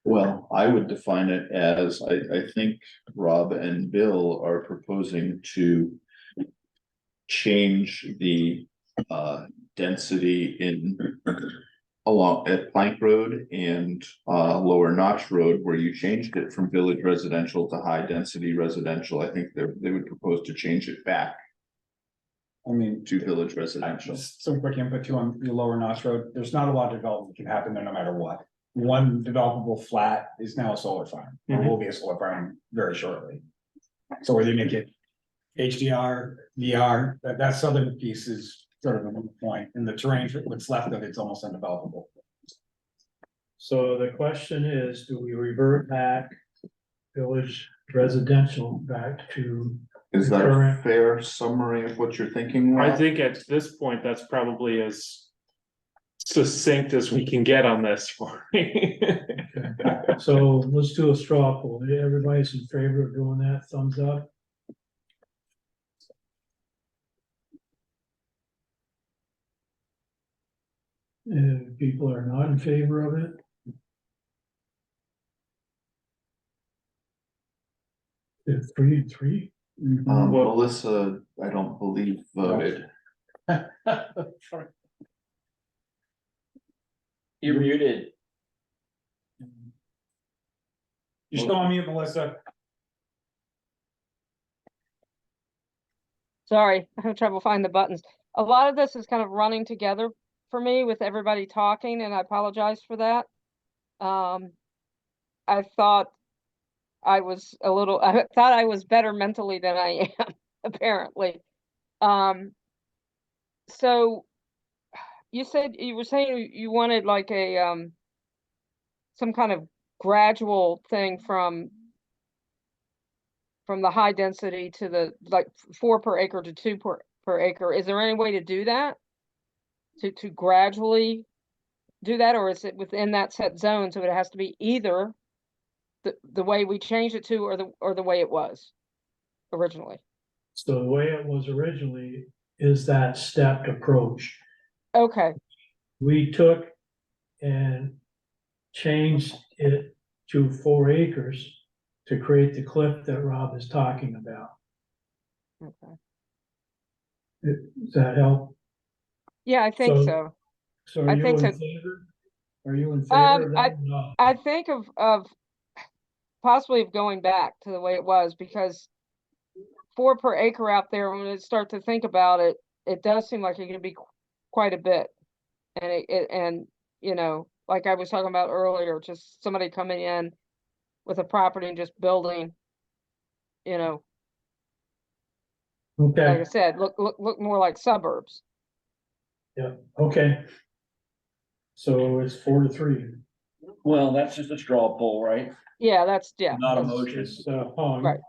Well, I would define it as, I think Rob and Bill are proposing to change the density in along at Plank Road and Lower Notch Road, where you changed it from village residential to high density residential. I think they would propose to change it back I mean, to village residential. just some quick input too on the Lower Notch Road. There's not a lot of development that can happen there no matter what. One developable flat is now a solar farm, or will be a solar farm very shortly. So whether you make it HDR, VR, that southern piece is sort of a moot point, and the terrain, what's left of it's almost undevelopable. So the question is, do we revert back village residential back to? Is that a Correct. fair summary of what you're thinking, Rob? I think at this point, that's probably as succinct as we can get on this for me. So let's do a straw poll. Everybody's in favor of doing that, thumbs up. And people are not in favor of it. It's 3-3. Melissa, I don't believe voted. You're muted. You're still on mute, Melissa. Sorry, I have trouble finding the buttons. A lot of this is kind of running together for me with everybody talking, and I apologize for that. I thought I thought I was better mentally than I am, apparently. So you were saying you wanted like a some kind of gradual thing from the high density to the like 4 per acre to 2 per acre. Is there any way to do that? To gradually do that, or is it within that set zone? So it has to be either the way we changed it to, or the way it was originally. So the way it was originally is that stepped approach. Okay, We took and changed it to 4 acres to create the cliff that Rob is talking about. okay. Does that help? Yeah, I think So- so. So are I you think in so. favor? Are you in favor of I that? No. I think of possibly of going back to the way it was, because 4 per acre out there, when you start to think about it, it does seem like it can be quite a bit. And and, you know, like I was talking about earlier, just somebody coming in with a property and just building, you know, like I Okay, said, look more like suburbs. yeah, okay. So it's 4-3. Well, that's just a straw poll, right? Yeah, that's, yeah. Not a that's- motion. It's, hung. Right.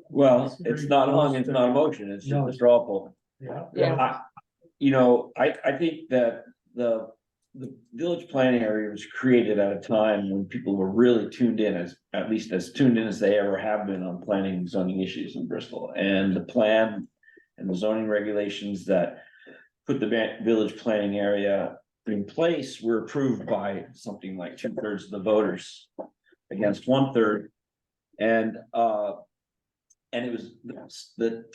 Well, it's not hung, it's not a motion, it's just a straw poll. Yeah. Yeah. You know, I think that the village planning area was created at a time when people were really tuned in, as at least as tuned in as they ever have been on planning and zoning issues in Bristol. And the plan and the zoning regulations that put the village planning area in place were approved by something like 2/3 of the voters against 1/3. And it was the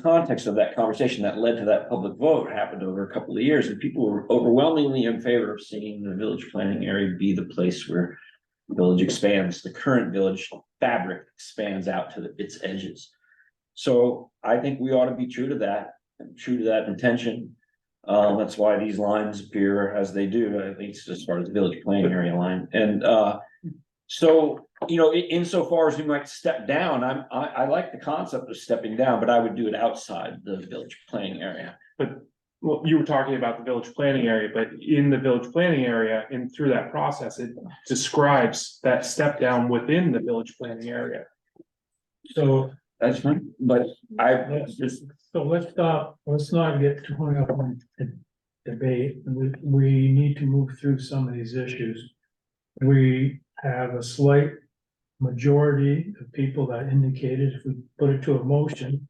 context of that conversation that led to that public vote happened over a couple of years, and people were overwhelmingly in favor of seeing the village planning area be the place where the village expands, the current village fabric expands out to its edges. So I think we ought to be true to that, and true to that intention. That's why these lines appear as they do, at least as far as the village planning area line. And so, you know, insofar as we might step down, I like the concept of stepping down, but I would do it outside the village planning area. Well, you were talking about the village planning area, but in the village planning area and through that process, it describes that step down within the village planning area. So That's fine, but let's just, so let's stop, let's not get too hung up on the debate. We need to move through some of these issues. We have a slight majority of people that indicated if we put it to a motion,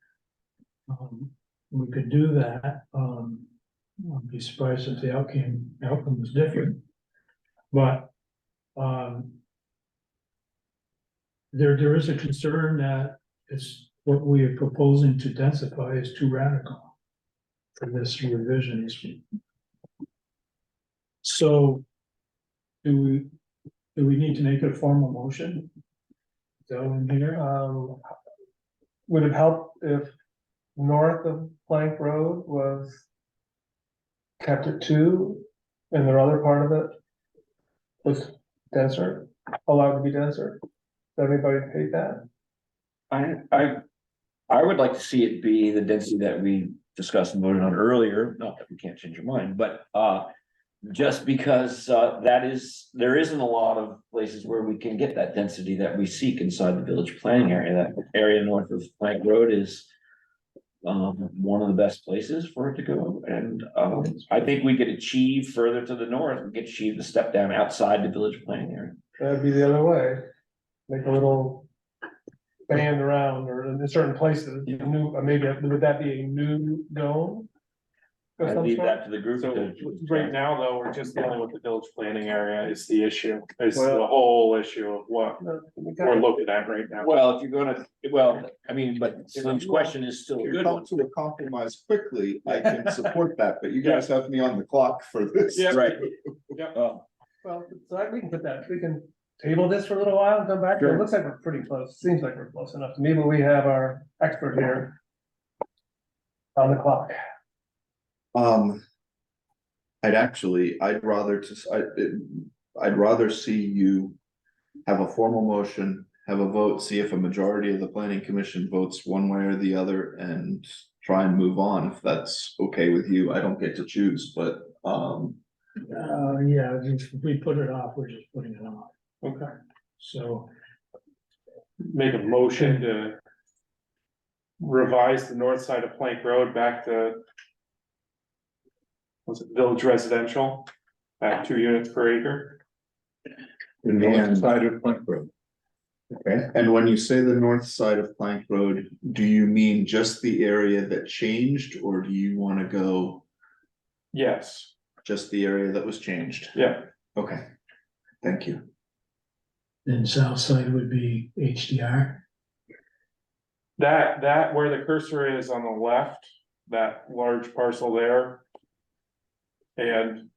we could do that. I'd be surprised if the outcome was different. But there is a concern that it's what we are proposing to densify is too radical for this revision. So do we need to make it a formal motion? So in here, Would it help if north of Plank Road was kept at 2 and the other part of it was denser, allowed to be denser? Does everybody take that? I would like to see it be the density that we discussed and voted on earlier, not that we can't change our mind, but just because there isn't a lot of places where we can get that density that we seek inside the village planning area. That area north of Plank Road is one of the best places for it to go. And I think we could achieve further to the north, we could achieve the step down outside the village planning area. That'd be the other way. Make a little band around or in certain places, new, maybe, would that be a new dome? Of I some leave sort? that to the group. So right now, though, we're just dealing with the village planning area is the issue, is the Well- whole issue of what No, we got we're it. looking at right now. Well, if you're gonna, I mean, but Slim's question is still a If you good come one. to a compromise quickly, I can support that, but you guys have me on the clock for this. Yeah. Right. Yep. Well, so we can put that, we can table this for a little while and come back. Sure. It looks like we're pretty close. Seems like we're close enough to me, but we have our expert here on the clock. I'd rather see you have a formal motion, have a vote, see if a majority of the planning commission votes one way or the other and try and move on, if that's okay with you. I don't get to choose, but, yeah, if we put it off, we're just putting it off. Okay, So make a motion to revise the north side of Plank Road back to was it village residential at 2 units per acre? the north side of Plank Road. Okay, and when you say the north side of Plank Road, do you mean just the area that changed, or do you wanna go Yes, just the area that was changed? yeah, Okay, thank you. then south side would be HDR. that where the cursor is on the left, that large parcel there. And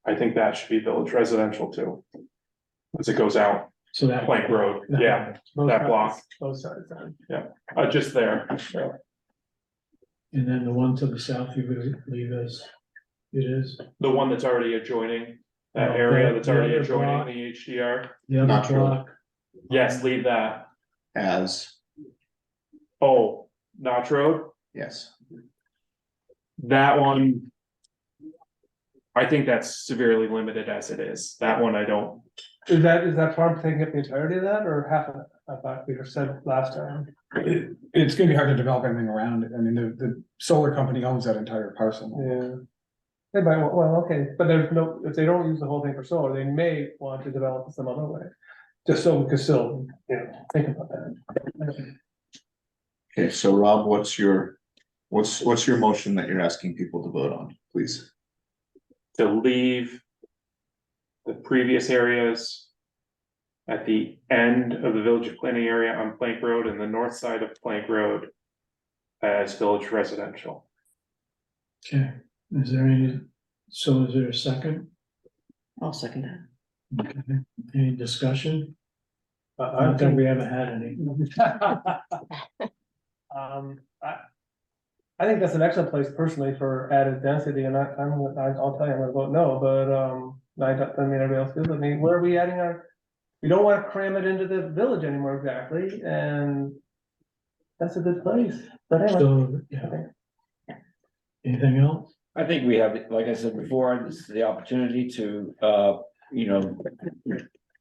I think that should be village residential too. as it goes out, So that. Plank Road, yeah, Both that sides- block. Both sides, then. Just there. And then the one to the south, you would leave as it is. The one that's already adjoining, that No, area that's the already other adjoining block. the HDR. The other Not true. block. Yes, leave that. As, Oh, Notch Road, yes, that one. I think that's severely limited as it is. That one I don't, Is that farm taking up the entirety of that or half of it? I thought we said last time. It's gonna be hard to develop anything around it. I mean, the solar company owns that entire parcel. Yeah. They might, well, okay, but there's no, if they don't use the whole thing for solar, they may want to develop it some other way. Just so we can still, think about that. okay, so Rob, what's your motion that you're asking people to vote on, please? to leave. The previous areas. At the end of the village planning area on Plank Road and the north side of Plank Road. As village residential. Okay, is there any, so is there a second? I'll second that. Okay, any discussion? I Not that we haven't had any. I think that's an excellent place personally for added density, and I'll tell you, I'm gonna vote no, but, I mean, everybody else feels, I mean, where are we adding our? We don't wanna cram it into the village anymore exactly, and that's a good place, but anyway. So, yeah. Anything else? I think we have, like I said before, this is the opportunity to,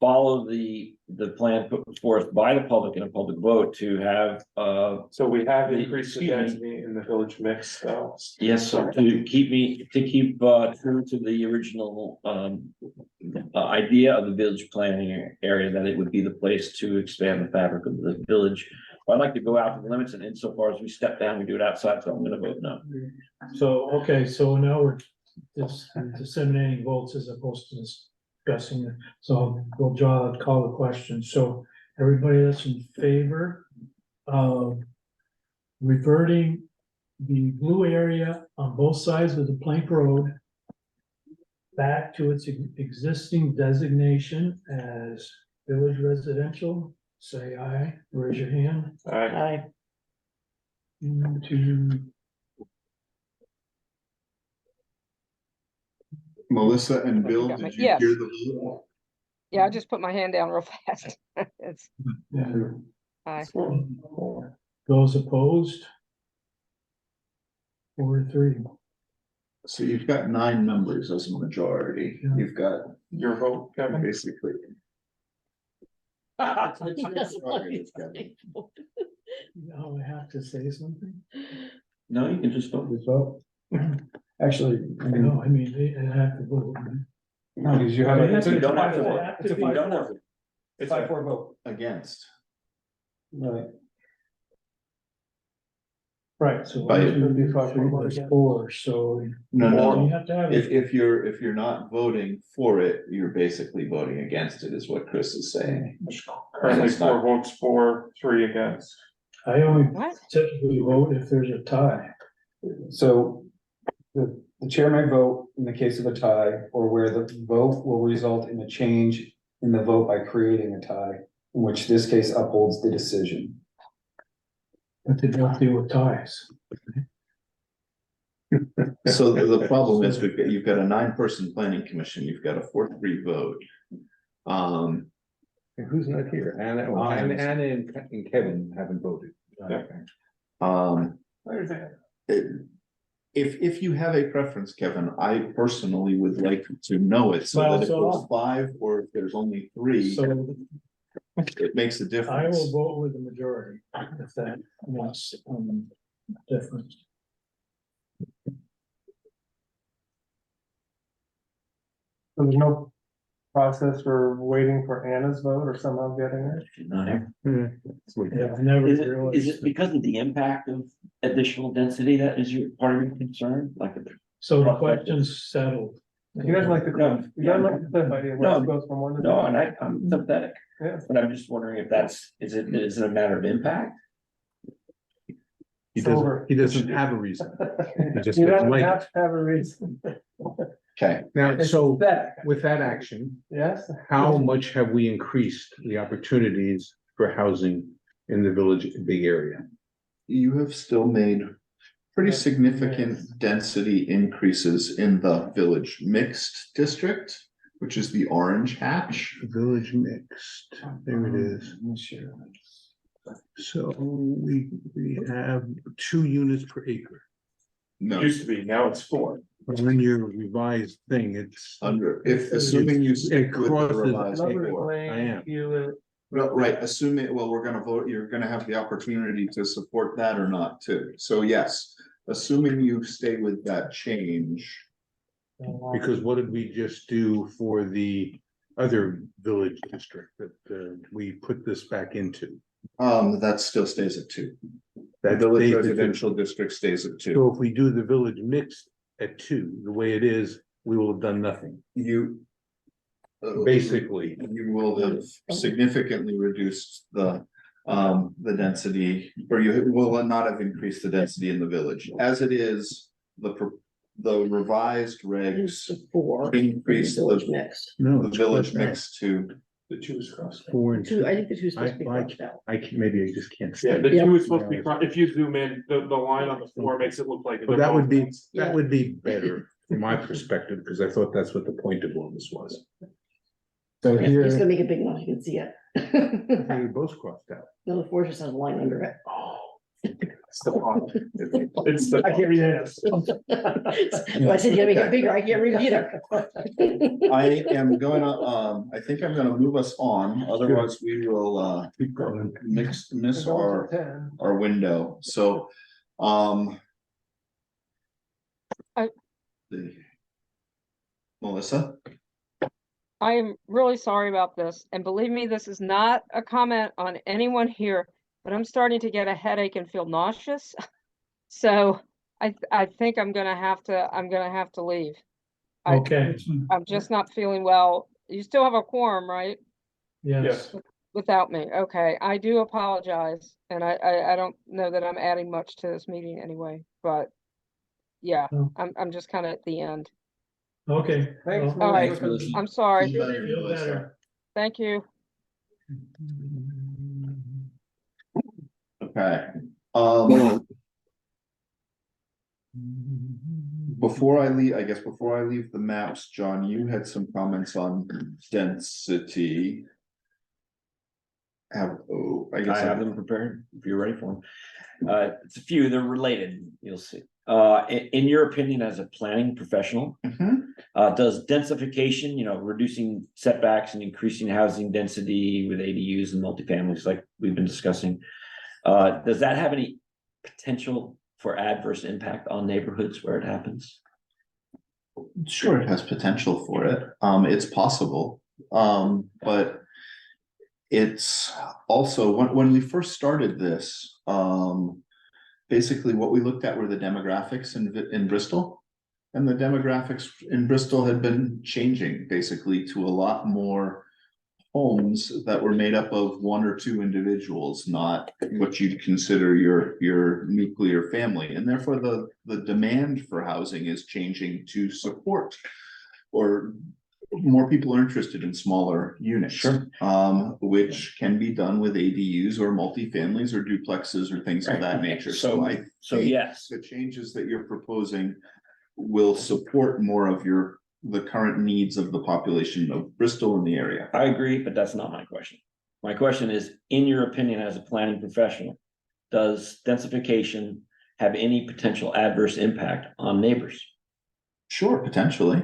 follow the plan put forth by the public in a public vote to have, So we have increased the Excuse me. density in the village mix, though. yes, so to keep true to the original, idea of the village planning area, that it would be the place to expand the fabric of the village. I'd like to go out to the limits, and insofar as we step down, we do it outside, so I'm gonna vote no. So, okay, so now we're just disseminating votes as opposed to discussing it. So we'll call the question. So everybody that's in favor of reverting the blue area on both sides of the Plank Road back to its existing designation as village residential, say aye, raise your hand. I, To Melissa and Bill, got me. did you Yes. hear the vote? Yeah, I just put my hand down real fast. It's, yeah. aye. Those opposed? 4-3. So you've got 9 members as a majority, Yeah. you've got Your vote, Kevin? basically. he doesn't want me to say. Now I have to say something? No, you can just vote. vote. Actually, I mean, No, I mean, they have to vote. no, because you have a, it's You a don't have 5-4. to. It's a You don't 5-4. have to. It's a 5-4 vote. Against, Right. Right, so. By- one, two, three, there's 4, so. no, You have to have. if you're not voting for it, you're basically voting against it, is what Chris is saying. Currently It's not- 4 votes for, 3 against. I only What? typically vote if there's a tie. So the chair may vote in the case of a tie, or where the vote will result in a change in the vote by creating a tie, in which this case upholds the decision. But they don't deal with ties. So the problem is, you've got a 9-person planning commission, you've got a 4-3 vote. Who's not here? Anna and Kevin haven't voted. If you have a preference, Kevin, I personally would like to know it, so Well, that if so- there's 5 or if there's only 3, So it makes a I difference. will vote with the majority if that makes difference. So there's no process for waiting for Anna's vote or somehow getting it? Not here. Yeah, I never Is it realized. because of the impact of additional density that is your part of your concern, like? So the question's settled. You guys like the cliff, you guys like the cliff idea, where it goes from one to the No, other? and I'm sympathetic, Yeah. but I'm just wondering if is it a matter of impact? It's over. He doesn't have a reason. He just You doesn't don't like it. have to have a reason. Okay, Now, so That, with that action, yes. how much have we increased the opportunities for housing in the village, big area? you have still made pretty Yes, significant yes. density increases in the village mixed district, which is the orange hatch. Village mixed, there it is. So we have 2 units per acre. No, Used to be, now it's 4. But on your revised thing, it's. assuming you It stick with the crosses- revised Lovers four. Lane, I am. Hewitt, Well, right, assuming, well, we're gonna vote, you're gonna have the opportunity to support that or not too. So yes, assuming you stay with that change. Because what did we just do for the other village district that we put this back into? That still stays at 2. The That village stays at 2. residential district stays at 2. So if we do the village mixed at 2, the way it is, we will have done nothing, You. basically. You will have significantly reduced the density, or you will not have increased the density in the village. As it is, the revised regs Four. increase Village the mixed. No, the village mix to. The 2 is crossed. 4 and 2. I think the two is supposed to be I- crossed out. Maybe I just can't. Yeah, see. the Yeah. 2 is supposed to be, if you zoom in, the line on the 4 makes it look like. But they're that would both be, crossed. that would be better from my perspective, because I thought that's what the point of all this was. So He's gonna here, make it big enough, you can see it. They were both crossed out. No, the four just has a line under it. It's the font. It's the. I can't read it. I said, you gotta make it bigger, I can't read either. I am gonna, I think I'm gonna move us on, otherwise we will, Keep going. miss our window, so, I- Melissa? I am really sorry about this, and believe me, this is not a comment on anyone here, but I'm starting to get a headache and feel nauseous. So I think I'm gonna have to leave. Okay, I'm just not feeling well. You still have a quorum, right? yes, Without me, okay, I do apologize, and I don't know that I'm adding much to this meeting anyway, but yeah, No. I'm just kind of at the end. okay. Thanks, well, All right, Thanks, Melissa. I'm sorry. Feel better, Feel Melissa. better. Thank you. Okay, before I leave the maps, John, you had some comments on density. I guess I have them prepared, if you're ready for them. It's a few, they're related, you'll see. In your opinion, as a planning professional, Mhm. does densification, reducing setbacks and increasing housing density with ADUs and multifamilies like we've been discussing, does that have any potential for adverse impact on neighborhoods where it happens? Sure, it has potential for it. It's possible. But it's also, when we first started this, basically what we looked at were the demographics in Bristol. And the demographics in Bristol had been changing basically to a lot more homes that were made up of 1 or 2 individuals, not what you'd consider your nuclear family. And therefore the demand for housing is changing to support, or more people are interested in smaller units. Sure. Which can be done with ADUs or multifamilies or duplexes or things of that nature. So I So think yes, the changes that you're proposing will support more of the current needs of the population of Bristol in the area. I agree, but that's not my question. My question is, in your opinion, as a planning professional, does densification have any potential adverse impact on neighbors? Sure, potentially.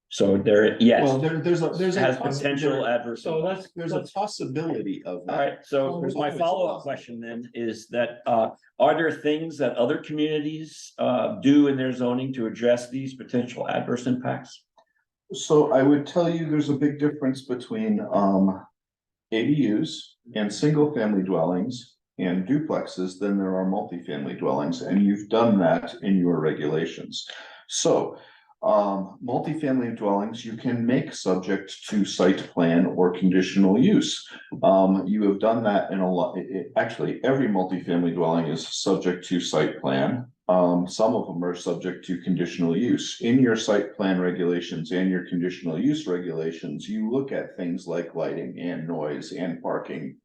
So there, yes. Well, there's Has potential adverse. So impact. let's, there's a possibility of All that. right, so There's my always follow-up a question then is that, are there things that other communities, do in their zoning to address these potential adverse impacts? So I would tell you there's a big difference between ADUs and single family dwellings and duplexes than there are multifamily dwellings, and you've done that in your regulations. So multifamily dwellings you can make subject to site plan or conditional use. You have done that in a lot, actually, every multifamily dwelling is subject to site plan. Some of them are subject to conditional use. In your site plan regulations and your conditional use regulations, you look at things like lighting and noise and parking,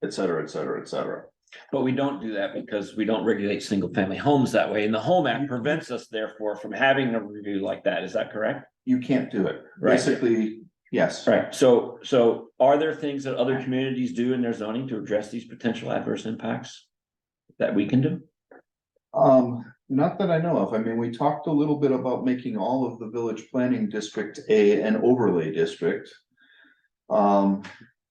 et cetera, et cetera, et cetera. But we don't do that because we don't regulate single family homes that way, and the Home Act prevents us therefore from having a review like that, is that correct? You can't do it. Right. Basically, yes. Right, so are there things that other communities do in their zoning to address these potential adverse impacts that we can do? Not that I know of. I mean, we talked a little bit about making all of the village planning district an overlay district.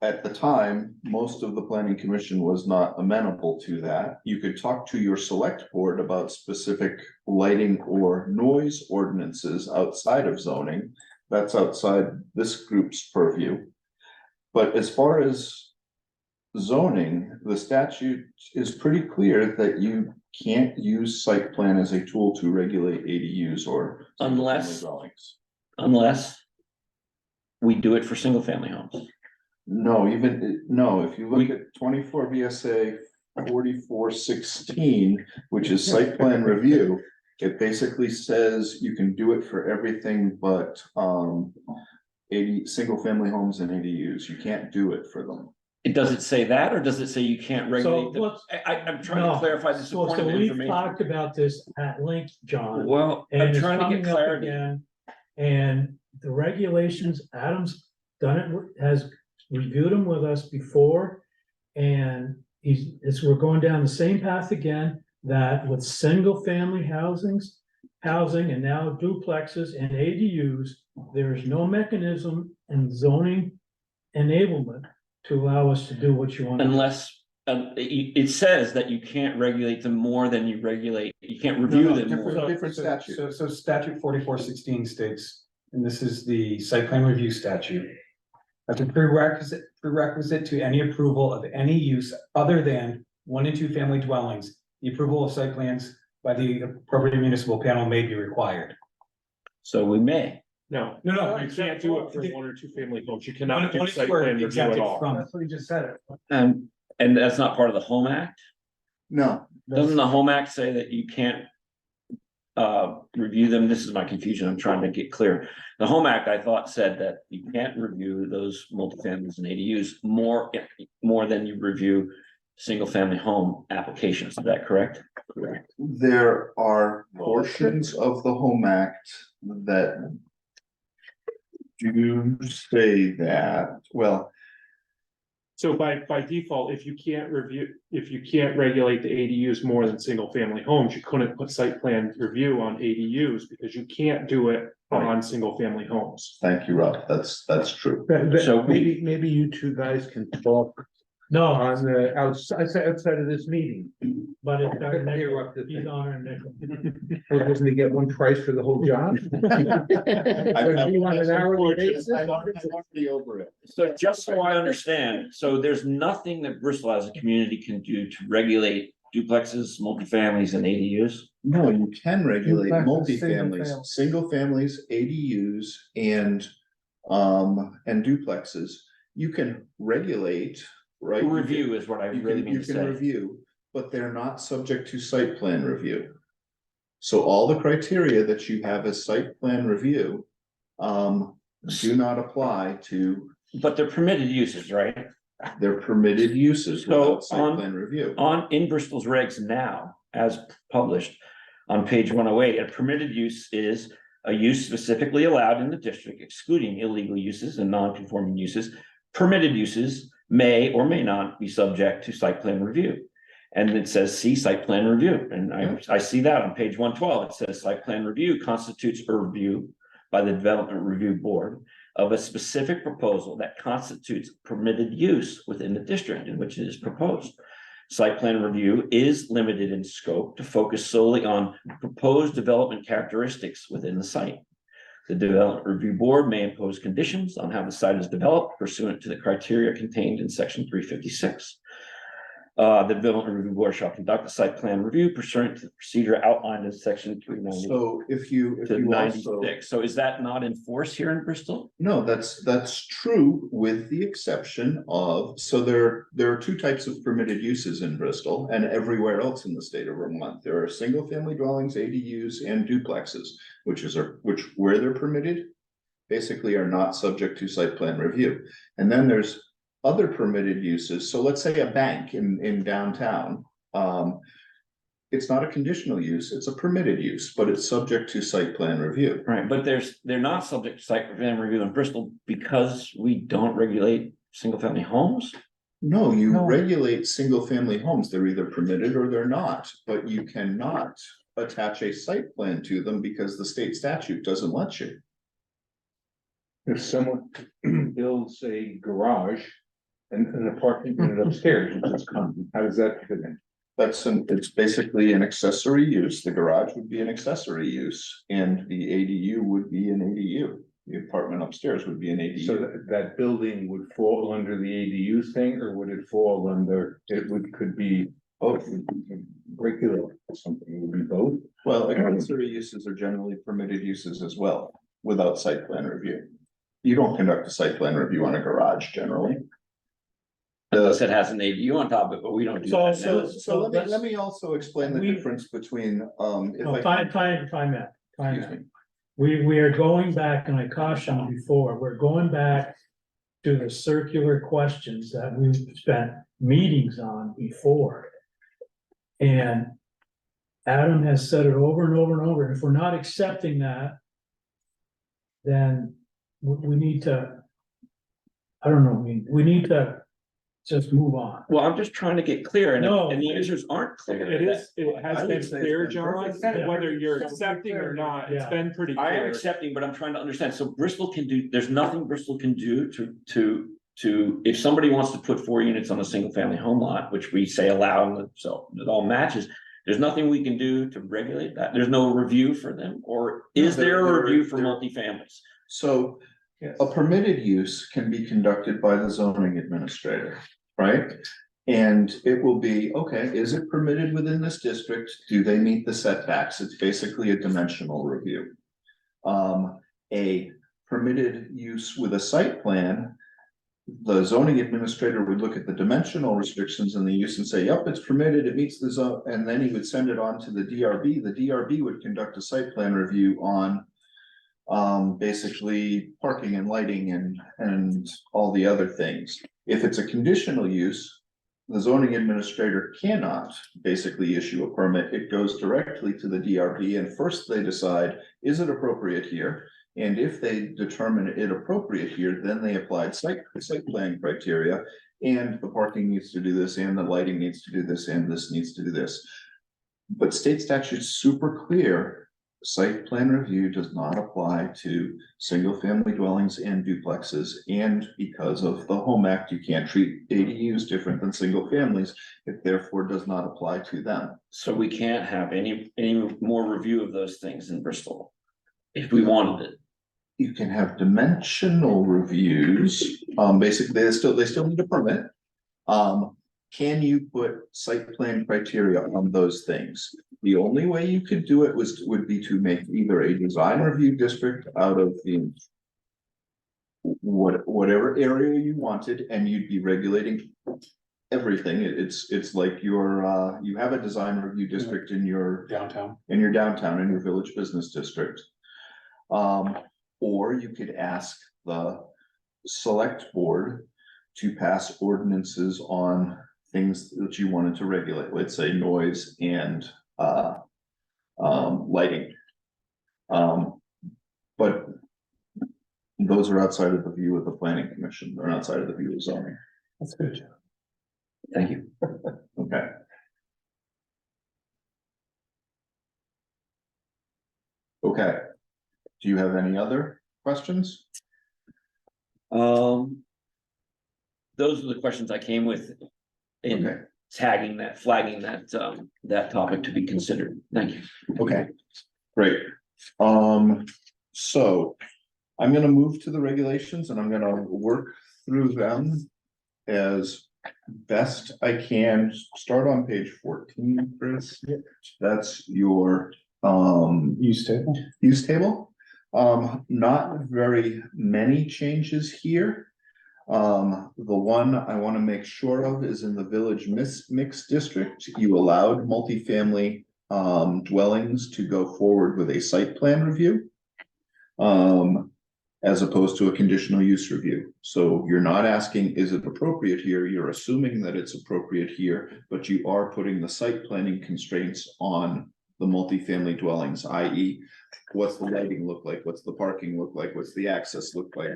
At the time, most of the planning commission was not amenable to that. You could talk to your select board about specific lighting or noise ordinances outside of zoning. That's outside this group's purview. But as far as zoning, the statute is pretty clear that you can't use site plan as a tool to regulate ADUs or Unless- dwellings. Unless we do it for single family homes. No, if you look at 24 VSA 4416, which is site plan review, it basically says you can do it for everything but 80 single family homes and ADUs. You can't do it for them. It does it say that, or does it say you can't So regulate them? let's, I'm trying to clarify this so important we've information. talked about this at length, John. Well, And I'm it's trying to get coming up clarity. again. And the regulations, Adam's done it, has reviewed them with us before. And we're going down the same path again, that with single family housing and now duplexes and ADUs, there is no mechanism in zoning enablement to allow us to do what you want. Unless, it says that you can't regulate them more than you regulate, you can't review them more. Different statute. So statute 4416 states, and this is the site plan review statute. As a prerequisite to any approval of any use other than 1 and 2 family dwellings, the approval of site plans by the appropriate municipal panel may be required. So we may. No, No, you can't do it for 1 or 2 family homes. You cannot do One is site where plan review exempted at all. from. That's what he just said. And that's not part of the Home Act? No, Doesn't the Home Act say that you can't review them? This is my confusion. I'm trying to get clear. The Home Act, I thought, said that you can't review those multifamilies and ADUs more than you review single family home applications. Is that correct? correct. There are portions of the Home Act that do say that, well, So by default, if you can't regulate the ADUs more than single family homes, you couldn't put site plan review on ADUs because you can't do it on single family homes. thank you, Rob. That's true. So Maybe you two guys can talk No, on the outside of this meeting. but it's our Couldn't nickel. interrupt the He's thing. on our nickel. Or doesn't he get one price for the whole job? I'm- You want an hourly I'm basis? already over it. So just so I understand, so there's nothing that Bristol as a community can do to regulate duplexes, multifamilies and ADUs? No, you can regulate Duplexes, multifamilies, single families, ADUs, and duplexes. You can regulate, right? Review is what I really mean You to can say. review, but they're not subject to site plan review. So all the criteria that you have as site plan review do not apply to But they're permitted uses, right? their permitted uses So without site on- plan review. In Bristol's regs now, as published on page 108, a permitted use is a use specifically allowed in the district, excluding illegal uses and non-conforming uses. Permitted uses may or may not be subject to site plan review. And it says, see site plan review. And I see that on page 112. It says site plan review constitutes a review by the Development Review Board of a specific proposal that constitutes permitted use within the district in which it is proposed. Site plan review is limited in scope to focus solely on proposed development characteristics within the site. The Development Review Board may impose conditions on how the site is developed pursuant to the criteria contained in section 356. The development review board shall conduct a site plan review pursuant to the procedure outlined in section 290 So if you to also. 96. So is that not in force here in Bristol? No, that's true with the exception of, so there are two types of permitted uses in Bristol and everywhere else in the state of Vermont. There are single family dwellings, ADUs and duplexes, which where they're permitted, basically are not subject to site plan review. And then there's other permitted uses. So let's say a bank in downtown. It's not a conditional use, it's a permitted use, but it's subject to site plan review. Right, but they're not subject to site plan review in Bristol because we don't regulate single family homes. No, you No. regulate single family homes. They're either permitted or they're not, but you cannot attach a site plan to them because the state statute doesn't let you. If someone builds a garage and an apartment unit upstairs, which is common, how does that fit in? It's basically an accessory use. The garage would be an accessory use and the ADU would be an ADU. The apartment upstairs would be an So ADU. that building would fall under the ADU thing, or would it fall under, could be both, regular or something, it would be both? Well, accessory uses are generally permitted uses as well, without site plan review. You don't conduct a site plan review on a garage generally. Unless it has an ADU on top of it, but we don't do that. now. So let me also explain the difference between, if I. Time out. Excuse me. We are going back, and I cautioned before, we're going back to the circular questions that we've spent meetings on before. And Adam has said it over and over and over, and if we're not accepting that, then we need to, I don't know, we need to just move on. Well, I'm just trying to get clear and No. the answers aren't clear. It is, it I has would been say clear, it's been John, perfect. whether you're Yeah. accepting or not, it's Yeah. been pretty I am clear. accepting, but I'm trying to understand. So Bristol can do, there's nothing Bristol can do to, if somebody wants to put 4 units on a single family home lot, which we say allow, and so it all matches. There's nothing we can do to regulate that. There's no review for them, or is No, there there- a review for there- multifamilies? So Yes. a permitted use can be conducted by the zoning administrator, right? And it will be, okay, is it permitted within this district? Do they meet the setbacks? It's basically a dimensional review. A permitted use with a site plan, the zoning administrator would look at the dimensional restrictions in the use and say, yep, it's permitted, it meets the zone, and then he would send it on to the DRB. The DRB would conduct a site plan review on basically parking and lighting and all the other things. If it's a conditional use, the zoning administrator cannot basically issue a permit. It goes directly to the DRB, and first they decide, is it appropriate here? And if they determine it appropriate here, then they applied site plan criteria. And the parking needs to do this, and the lighting needs to do this, and this needs to do this. But state statute's super clear. Site plan review does not apply to single family dwellings and duplexes. And because of the Home Act, you can't treat ADUs different than single families. It therefore does not apply to them. So we can't have any more review of those things in Bristol. If we wanted it. You can have dimensional reviews, basically, they still need a permit. Can you put site plan criteria on those things? The only way you could do it would be to make either a design review district out of the whatever area you wanted, and you'd be regulating everything. It's like you have a design review district in your Downtown. in your village business district. Or you could ask the select board to pass ordinances on things that you wanted to regulate, let's say noise and lighting. But those are outside of the view of the planning commission. They're outside of the view of zoning. That's good. Thank you. Okay. Okay. Do you have any other questions? Those are the questions I came with in Okay. tagging that, flagging that, that topic to be considered. Thank you. Okay, great. So I'm gonna move to the regulations and I'm gonna work through them as best I can, start on page 14, Chris. That's your, Use table. use table. Not very many changes here. The one I want to make sure of is in the village mixed district. You allowed multifamily dwellings to go forward with a site plan review. As opposed to a conditional use review. So you're not asking, is it appropriate here? You're assuming that it's appropriate here, but you are putting the site planning constraints on the multifamily dwellings, i.e. what's the lighting look like? What's the parking look like? What's the access look like?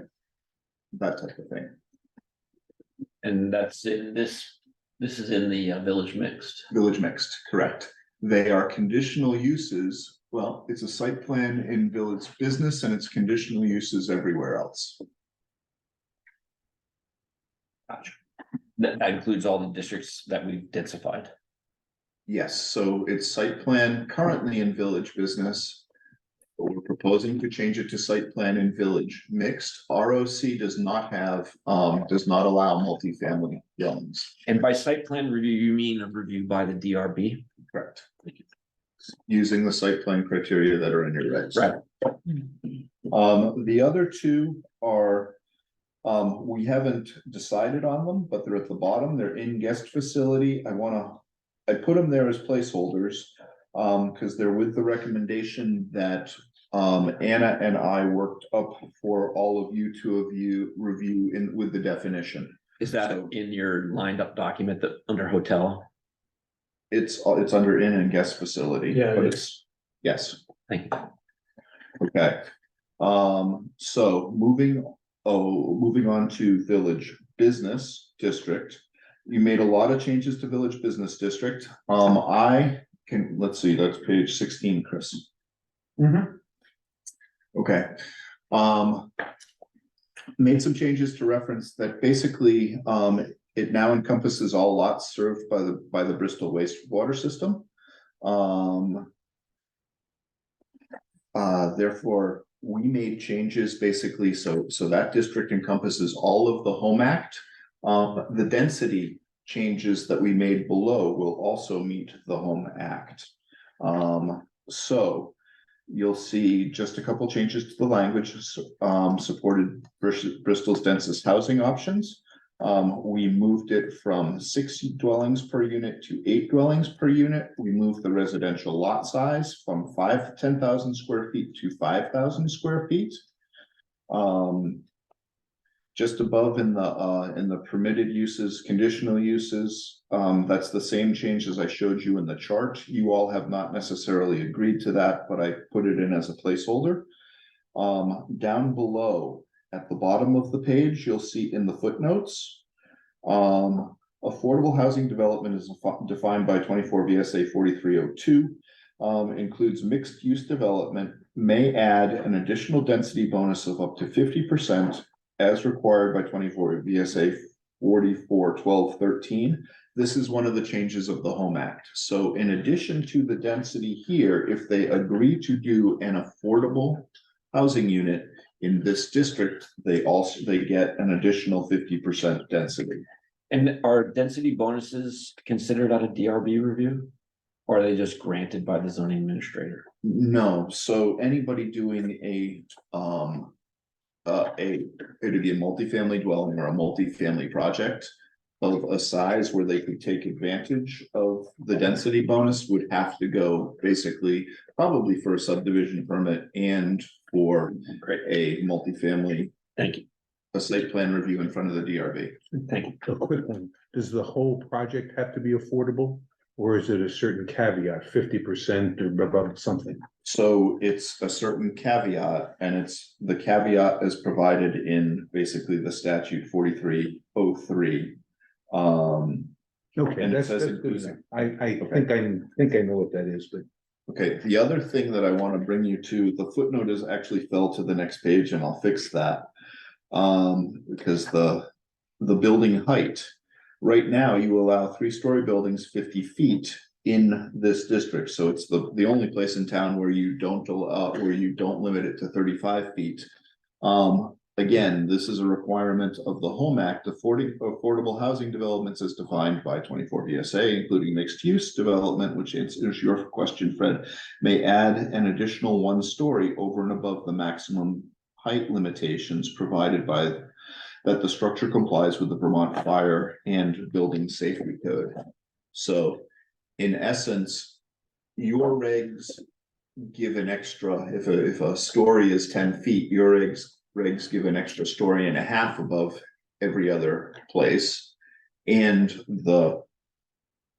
That type of thing. And that's in this is in the village mixed. Village mixed, correct. They are conditional uses. Well, it's a site plan in village business and it's conditional uses everywhere else. Gotcha. That includes all the districts that we've densified. Yes, so it's site plan currently in village business. But we're proposing to change it to site plan in village mixed. ROC does not have, does not allow multifamily dwellings. And by site plan review, you mean a review by the DRB? Correct. Using the site plan criteria that are in your regs. Right. The other two are, we haven't decided on them, but they're at the bottom. They're in guest facility. I put them there as placeholders. Because they're with the recommendation that Anna and I worked up for all of you to review in with the definition. Is that So- in your lined up document that under hotel? It's under in and guest facility. Yeah, But it it's, yes, Thank you. okay. So moving on to village business district. You made a lot of changes to village business district. Let's see, that's page 16, Chris. Okay. Made some changes to reference that basically, it now encompasses all lots served by the Bristol wastewater system. Therefore, we made changes basically, so that district encompasses all of the Home Act. The density changes that we made below will also meet the Home Act. So you'll see just a couple changes to the language, supported Bristol's densest housing options. We moved it from 60 dwellings per unit to 8 dwellings per unit. We moved the residential lot size from 10,000 square feet to 5,000 square feet. Just above in the permitted uses, conditional uses, that's the same change as I showed you in the chart. You all have not necessarily agreed to that, but I put it in as a placeholder. Down below at the bottom of the page, you'll see in the footnotes, affordable housing development is defined by 24 VSA 4302, includes mixed use development, may add an additional density bonus of up to 50%. As required by 24 VSA 44-12-13. This is one of the changes of the Home Act. So in addition to the density here, if they agree to do an affordable housing unit in this district, they get an additional 50% density. And are density bonuses considered at a DRB review? Or are they just granted by the zoning administrator? No, so anybody doing it'd be a multifamily dwelling or a multifamily project of a size where they could take advantage of the density bonus would have to go basically probably for a subdivision permit and for a multifamily. Thank you. A site plan review in front of the DRB. Thank you. A quick one, does the whole project have to be affordable? Or is it a certain caveat, 50% or above something? So it's a certain caveat, and it's the caveat is provided in basically the statute 4303. Okay, And it that's says good inclusive. enough. I think I know what that is, but Okay, the other thing that I want to bring you to, the footnote is actually fell to the next page, and I'll fix that. Because the building height, right now you allow 3-story buildings 50 feet in this district. So it's the only place in town where you don't limit it to 35 feet. again, this is a requirement of the Home Act. Affordable housing developments as defined by 24 VSA, including mixed use development, which answers your question, Fred, may add an additional 1 story over and above the maximum height limitations provided by that the structure complies with the Vermont Fire and Building Safety Code. So in essence, your regs give an extra, if a story is 10 feet, your regs give an extra story and a half above every other place. And the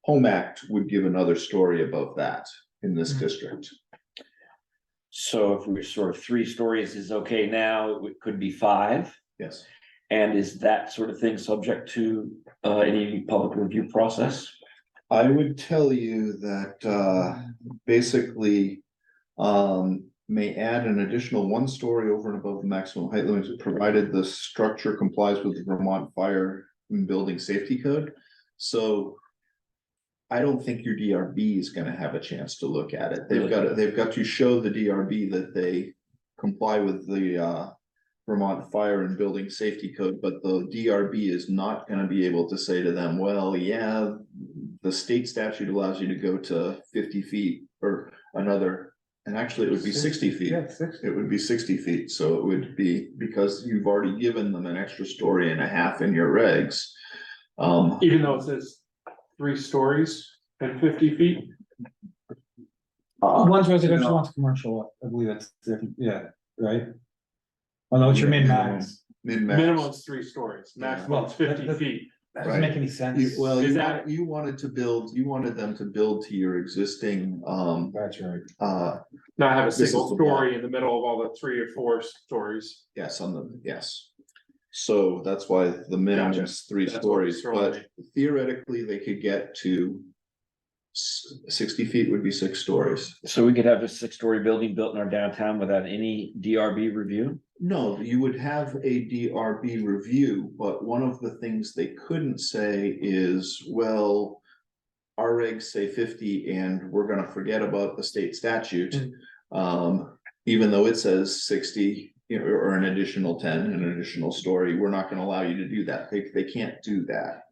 Home Act would give another story above that in this district. So if we're sort of 3 stories is okay now, it could be 5. Yes. And is that sort of thing subject to any public review process? I would tell you that basically may add an additional 1 story over and above the maximum height limits, provided the structure complies with the Vermont Fire and Building Safety Code. So I don't think your DRB is going to have a chance to look at it. They've got to show the DRB that they comply with the Vermont Fire and Building Safety Code, but the DRB is not going to be able to say to them, well, yeah, the state statute allows you to go to 50 feet or another, and actually it would be 60 feet. Yeah, 60. It would be 60 feet. So it would be, because you've already given them an extra story and a half in your regs. Even though it says 3 stories and 50 feet. One's residential, one's commercial, I believe that's different, yeah, right? I know what you mean, max. Minimum is 3 stories, maximum is 50 feet. That doesn't make any sense. You wanted them to build to your existing, That's right. Not have a This is single the story in the middle of all the 3 or 4 stories. yes, yes. So that's why the minimum Gotcha. is 3 That's what stories, was throwing but theoretically, they could get to 60 feet would be 6 stories. So we could have a 6-story building built in our downtown without any DRB review? No, you would have a DRB review, but one of the things they couldn't say is, well, our regs say 50 and we're gonna forget about the state statute. Even though it says 60, or an additional 10, an additional story, we're not gonna allow you to do that. They can't do that.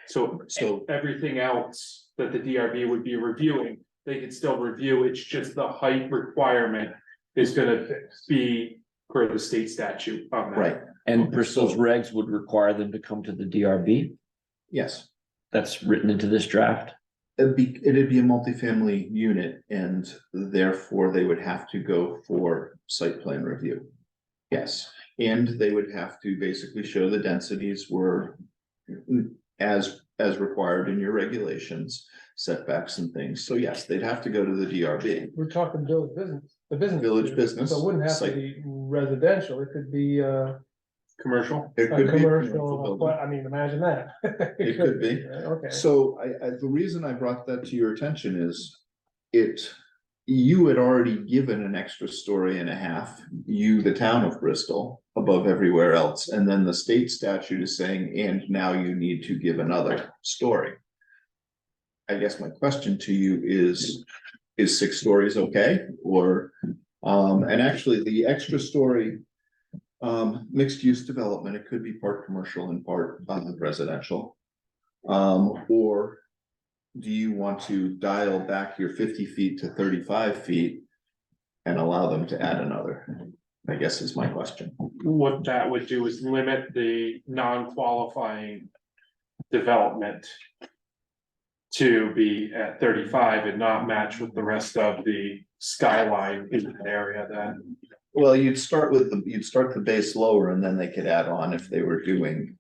So So everything else that the DRB would be reviewing, they could still review. It's just the height requirement is gonna be per the state statute on that. right, And Bristol's regs would require them to come to the DRB? yes. That's written into this draft? It'd be a multifamily unit and therefore they would have to go for site plan review. Yes, and they would have to basically show the densities were as required in your regulations, setbacks and things. So yes, they'd have to go to the DRB. We're talking village business, the business. Village business, So it wouldn't have to site- be residential, it could be Commercial. It a could be a commercial, building. but I mean, imagine that. It could be. Okay. So the reason I brought that to your attention is you had already given an extra story and a half, the town of Bristol, above everywhere else. And then the state statute is saying, and now you need to give another story. I guess my question to you is 6 stories okay? Or, and actually the extra story, mixed use development, it could be part commercial and part residential. Or do you want to dial back your 50 feet to 35 feet and allow them to add another? I guess is my question. What that would do is limit the non-qualifying development to be at 35 and not match with the rest of the skyline in the area then. Well, you'd start the base lower and then they could add on if they were doing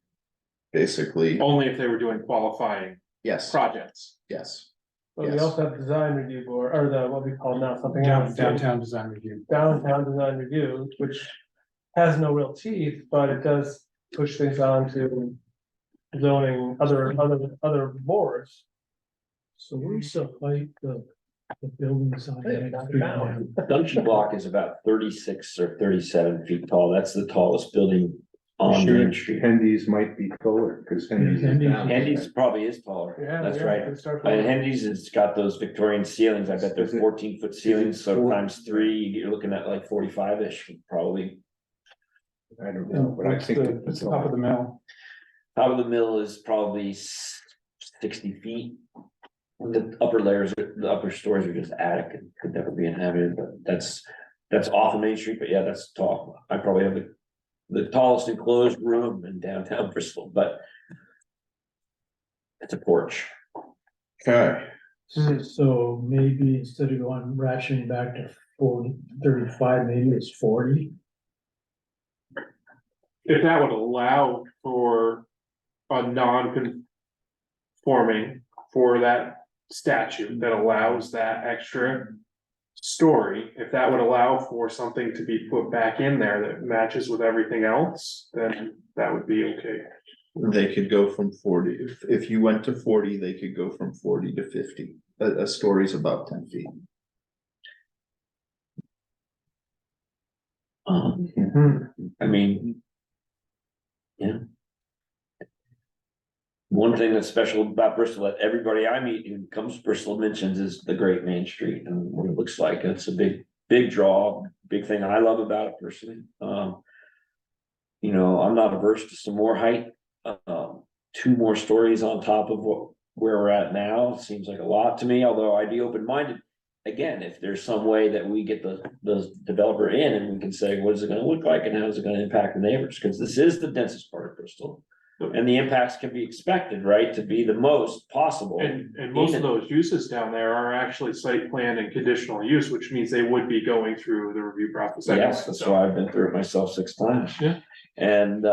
basically, Only if they were doing qualifying yes, projects. yes. But we Yes. also have design review board, or what we call now something else. Downtown design review. Downtown design review, which has no real teeth, but it does push things on to zoning, other boards. So where's the height of the building side? Dungy Block is about 36 or 37 feet tall. That's the tallest building on Main Street. Hendy's might be taller, because Hendy's is down. Hendy's probably is taller. Yeah, That's yeah, right. it starts And with- Hendy's has got those Victorian ceilings. I bet they're Is it- 14-foot ceilings, so four- times 3, you're looking at like 45-ish probably. I don't know, but I What's think. the, what's the top of the mill? Top of the mill is probably 60 feet. The upper layers, the upper stories are just attic and could never be inhabited, but that's off of Main Street, but yeah, that's tall. I probably have the tallest enclosed room in downtown Bristol, but it's a porch. Okay, So maybe instead of going ratcheting back to 40, 35, maybe it's 40. If that would allow for a non-conforming for that statute that allows that extra story, if that would allow for something to be put back in there that matches with everything else, then that would be okay. they could go from 40, if you went to 40, they could go from 40 to 50. A story's about 10 feet. I mean. Yeah. One thing that's special about Bristol that everybody I meet who comes to Bristol mentions is the Great Main Street and what it looks like. It's a big draw, big thing I love about it personally. You know, I'm not averse to some more height. 2 more stories on top of where we're at now seems like a lot to me, although I'd be open-minded. Again, if there's some way that we get the developer in and we can say, what is it gonna look like and how is it gonna impact the neighbors? Because this is the densest part of Bristol. And the impacts can be expected, right, to be the most possible. And most of those uses down there are actually site plan and conditional use, which means they would be going through the review process. anyway, Yes, that's so. why I've been through it myself 6 times. Yeah. And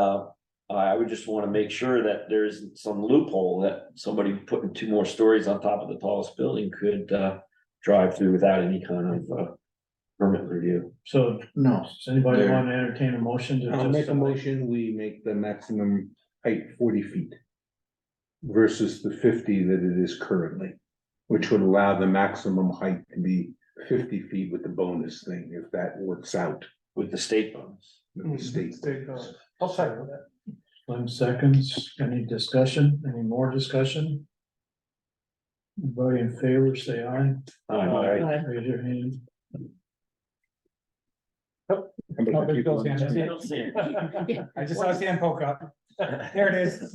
I would just wanna make sure that there's some loophole that somebody putting 2 more stories on top of the tallest building could drive through without any kind of permit review. So No. does anybody There. want to entertain a motion to? I'll make a just- motion, we make the maximum height 40 feet. Versus the 50 that it is currently, which would allow the maximum height to be 50 feet with the bonus thing, if that works out. With the state bonus. With the state. I'll second that. 1 seconds, any discussion, any more discussion? Everybody in favor, say aye. Aye. Raise your hand. Oh, there's Bill's hand. I just saw his hand poke up. There it is.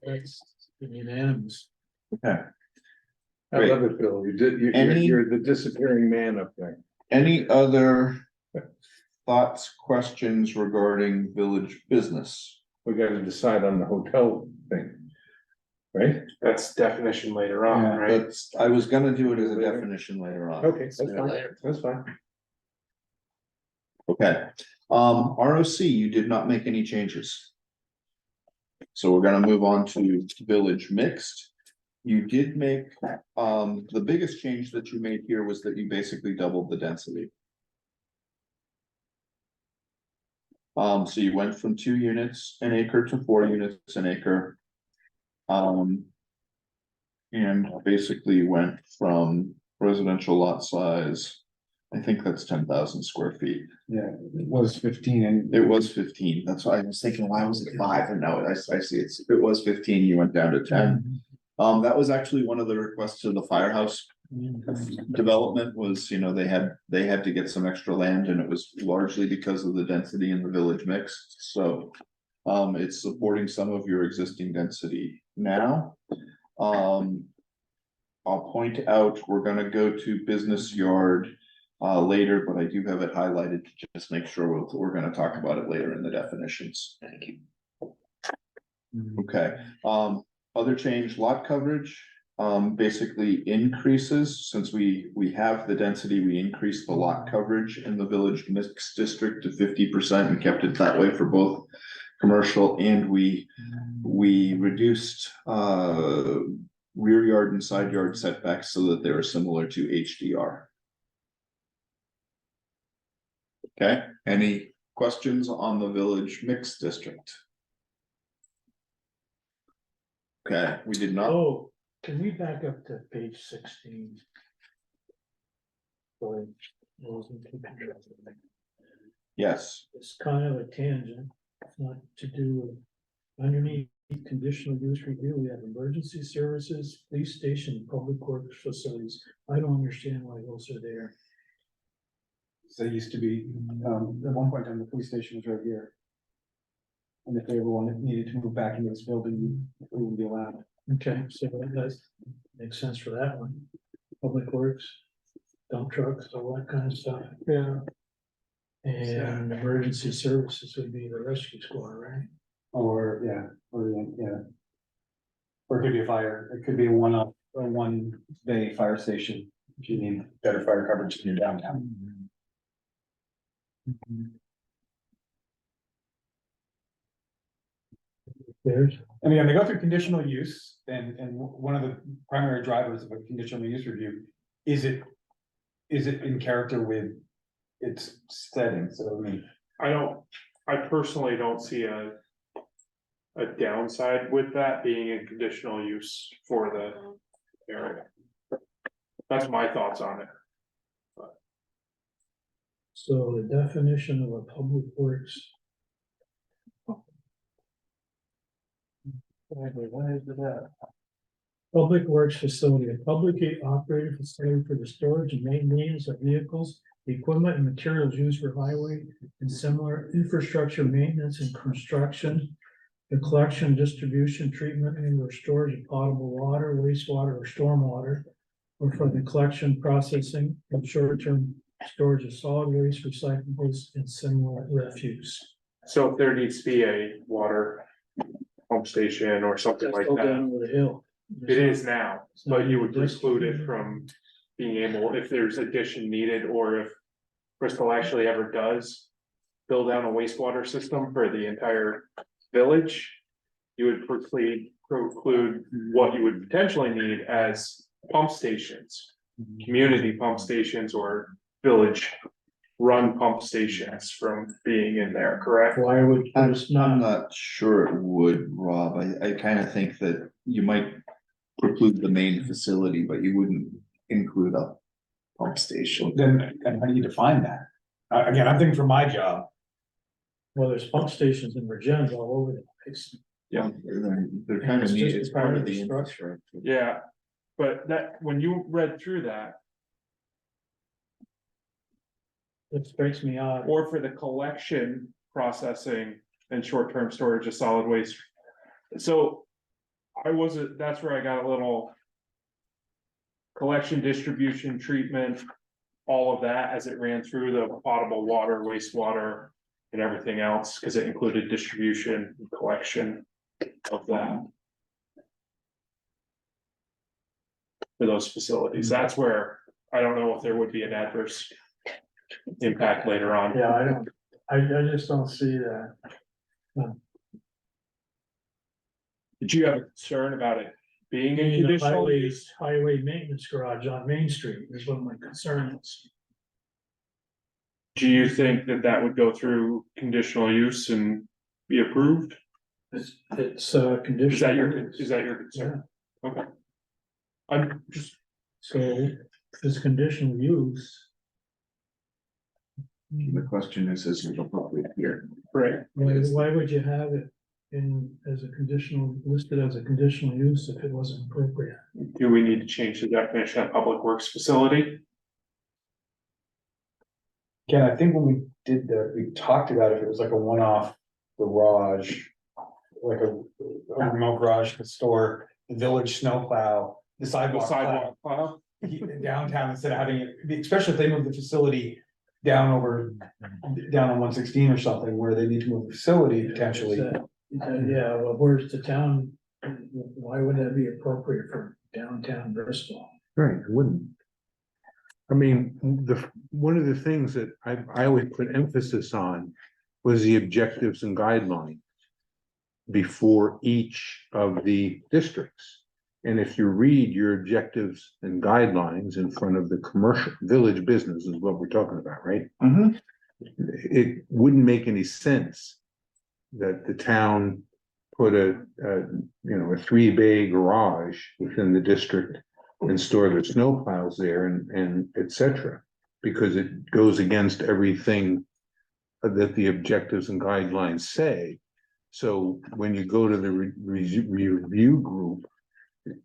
That's unanimous. Okay. I love it, Bill, you're the disappearing man up there. Any other thoughts, questions regarding village business? We gotta decide on the hotel thing. Right? That's definition later on, Yeah, right? That's, I was gonna do it as a definition later on. Okay, that's fine, that's fine. Okay, ROC, you did not make any changes. So we're gonna move on to village mixed. You did make, the biggest change that you made here was that you basically doubled the density. So you went from 2 units an acre to 4 units an acre. And basically went from residential lot size, I think that's 10,000 square feet. Yeah, it was 15 and. It was 15, that's why I was thinking, why was it 5? And now I see it was 15, you went down to 10. That was actually one of the requests of the firehouse development was, you know, they had to get some extra land and it was largely because of the density in the village mix, so. It's supporting some of your existing density now. I'll point out, we're gonna go to business yard later, but I do have it highlighted to just make sure we're gonna talk about it later in the definitions. Thank you. Okay, other change, lot coverage, basically increases, since we have the density, we increased the lot coverage in the village mixed district to 50% and kept it that way for both commercial, and we reduced rear yard and side yard setbacks so that they are similar to HDR. Okay, any questions on the village mixed district? Okay, we did not. Oh, can we back up to page 16? Sorry, I wasn't keeping track of it. Yes, It's kind of a tangent, it's not to do with underneath conditional use review, we have emergency services, police station, public works facilities. I don't understand why those are there. So it used to be, at one point in time, the police station was right here. And if they ever wanted, needed to move back into this building, it wouldn't be allowed. Okay, so that does make sense for that one. Public Works, dump trucks, all that kind of stuff. Yeah, And emergency services would be the rescue squad, right? Or, yeah, yeah. Or it could be a fire, it could be a one day fire station, if you need better fire coverage in your downtown. There's, And again, they go through conditional use, and one of the primary drivers of a conditional use review, is it in character with its setting, so I mean. I personally don't see a downside with that being in conditional use for the area. That's my thoughts on it. so the definition of a public works. Public works facility, a publicly operated facility for the storage and maintenance of vehicles, equipment and materials used for highway and similar infrastructure maintenance and construction. The collection, distribution, treatment, and or storage of potable water, wastewater, or stormwater. Or for the collection, processing, and short-term storage of solid waste, recyclables, and similar refuse. So if there needs to be a water pump station or something That's like all that, down over the hill. it is now, but you would It's- preclude it from being able, if there's addition needed, or if Bristol actually ever does build out a wastewater system for the entire village, you would preclude what you would potentially need as pump stations, community pump stations or village run pump stations from being in there, correct? Why would, it's I'm not, not sure it would, Rob. I kind of think that you might preclude the main facility, but you wouldn't include a pump station. Then, and how do you define that? Again, I'm thinking for my job, well, there's pump stations in Virginia all over the place. Yeah, they're kind of It's just neat as a part part of of the the infrastructure. Yeah, but that, when you read through that, It strikes me odd. or for the collection, processing, and short-term storage of solid waste. So I wasn't, that's where I got a little collection, distribution, treatment, all of that as it ran through the potable water, wastewater, and everything else, because it included distribution, and collection of that. For those facilities, that's where I don't know if there would be an adverse impact later on. Yeah, I don't, I just don't see that. Did you have a concern about it being in Being a conditional use? highway maintenance garage on Main Street is what my concern is. Do you think that that would go through conditional use and be approved? It's Is that your, conditional. is that your concern? Okay. I'm just, So if it's conditional use, The question is it appropriate here? right, why would you have it in as a conditional, listed as a conditional use if it wasn't appropriate? do we need to change the definition of public works facility? again, I think when we talked about if it was like a one-off garage. Like a remote garage could store the village snowplow, the The sidewalk plow. sidewalk plow? Downtown, instead of having it, especially if they move the facility down on 116 or something, where they need to move the facility potentially. Yeah, well, where's the town? Why would that be appropriate for downtown Bristol? Right, it wouldn't. I mean, one of the things that I always put emphasis on was the objectives and guidelines before each of the districts. And if you read your objectives and guidelines in front of the commercial village business is what we're talking about, right? Mhm. It wouldn't make any sense that the town put a 3-bay garage within the district and store their snowplows there and et cetera, because it goes against everything that the objectives and guidelines say. So when you go to the review group,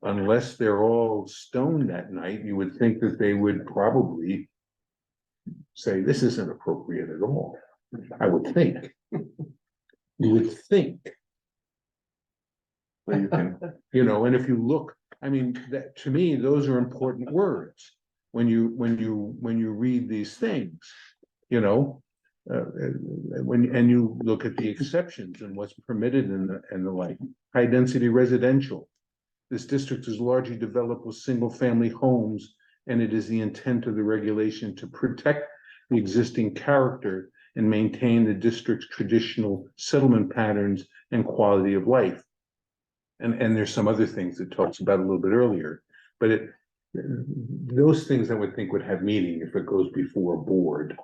unless they're all stoned that night, you would think that they would probably say, this isn't appropriate at all. I would think. You would think, But you can, you know, and if you look, I mean, that, to me, those are important words. When you read these things, you know. And you look at the exceptions and what's permitted and the like, high density residential. This district is largely developed with single family homes, and it is the intent of the regulation to protect the existing character and maintain the district's traditional settlement patterns and quality of life. And there's some other things it talks about a little bit earlier, but those things I would think would have meaning if it goes before a board.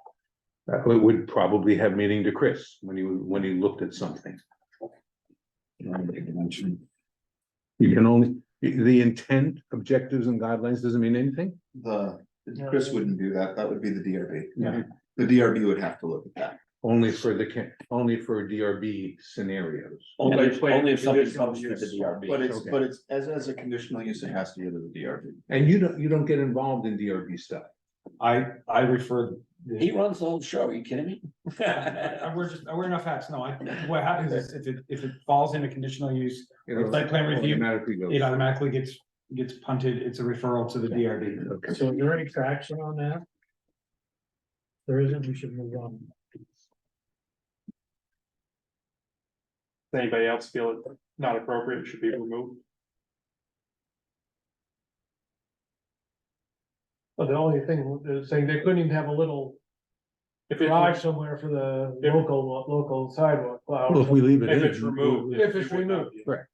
It would probably have meaning to Chris when he looked at something. You can only, the intent, objectives and guidelines doesn't mean anything? Chris wouldn't do that, that would be the DRB. Yeah. The DRB would have to look at that. Only for DRB scenarios. Only if something Conditional comes through the use. DRB. But it's, Okay. but it's, as a conditional use, it has to go to the DRB. And you don't get involved in DRB stuff. I refer. He runs the whole show, are you kidding me? We're enough facts, no, what happens is if it falls into conditional use, site plan review, Automatically goes. it automatically gets punted, it's a referral to the DRB. Okay. So is there any traction on that? There isn't, we should move on. Does anybody else feel it not appropriate, should be removed? But the only thing, they're saying they couldn't even have a little If it's, drive somewhere for the local sidewalk plow. Well, if we leave it in. if it's removed. If it's it would not removed. be. Correct.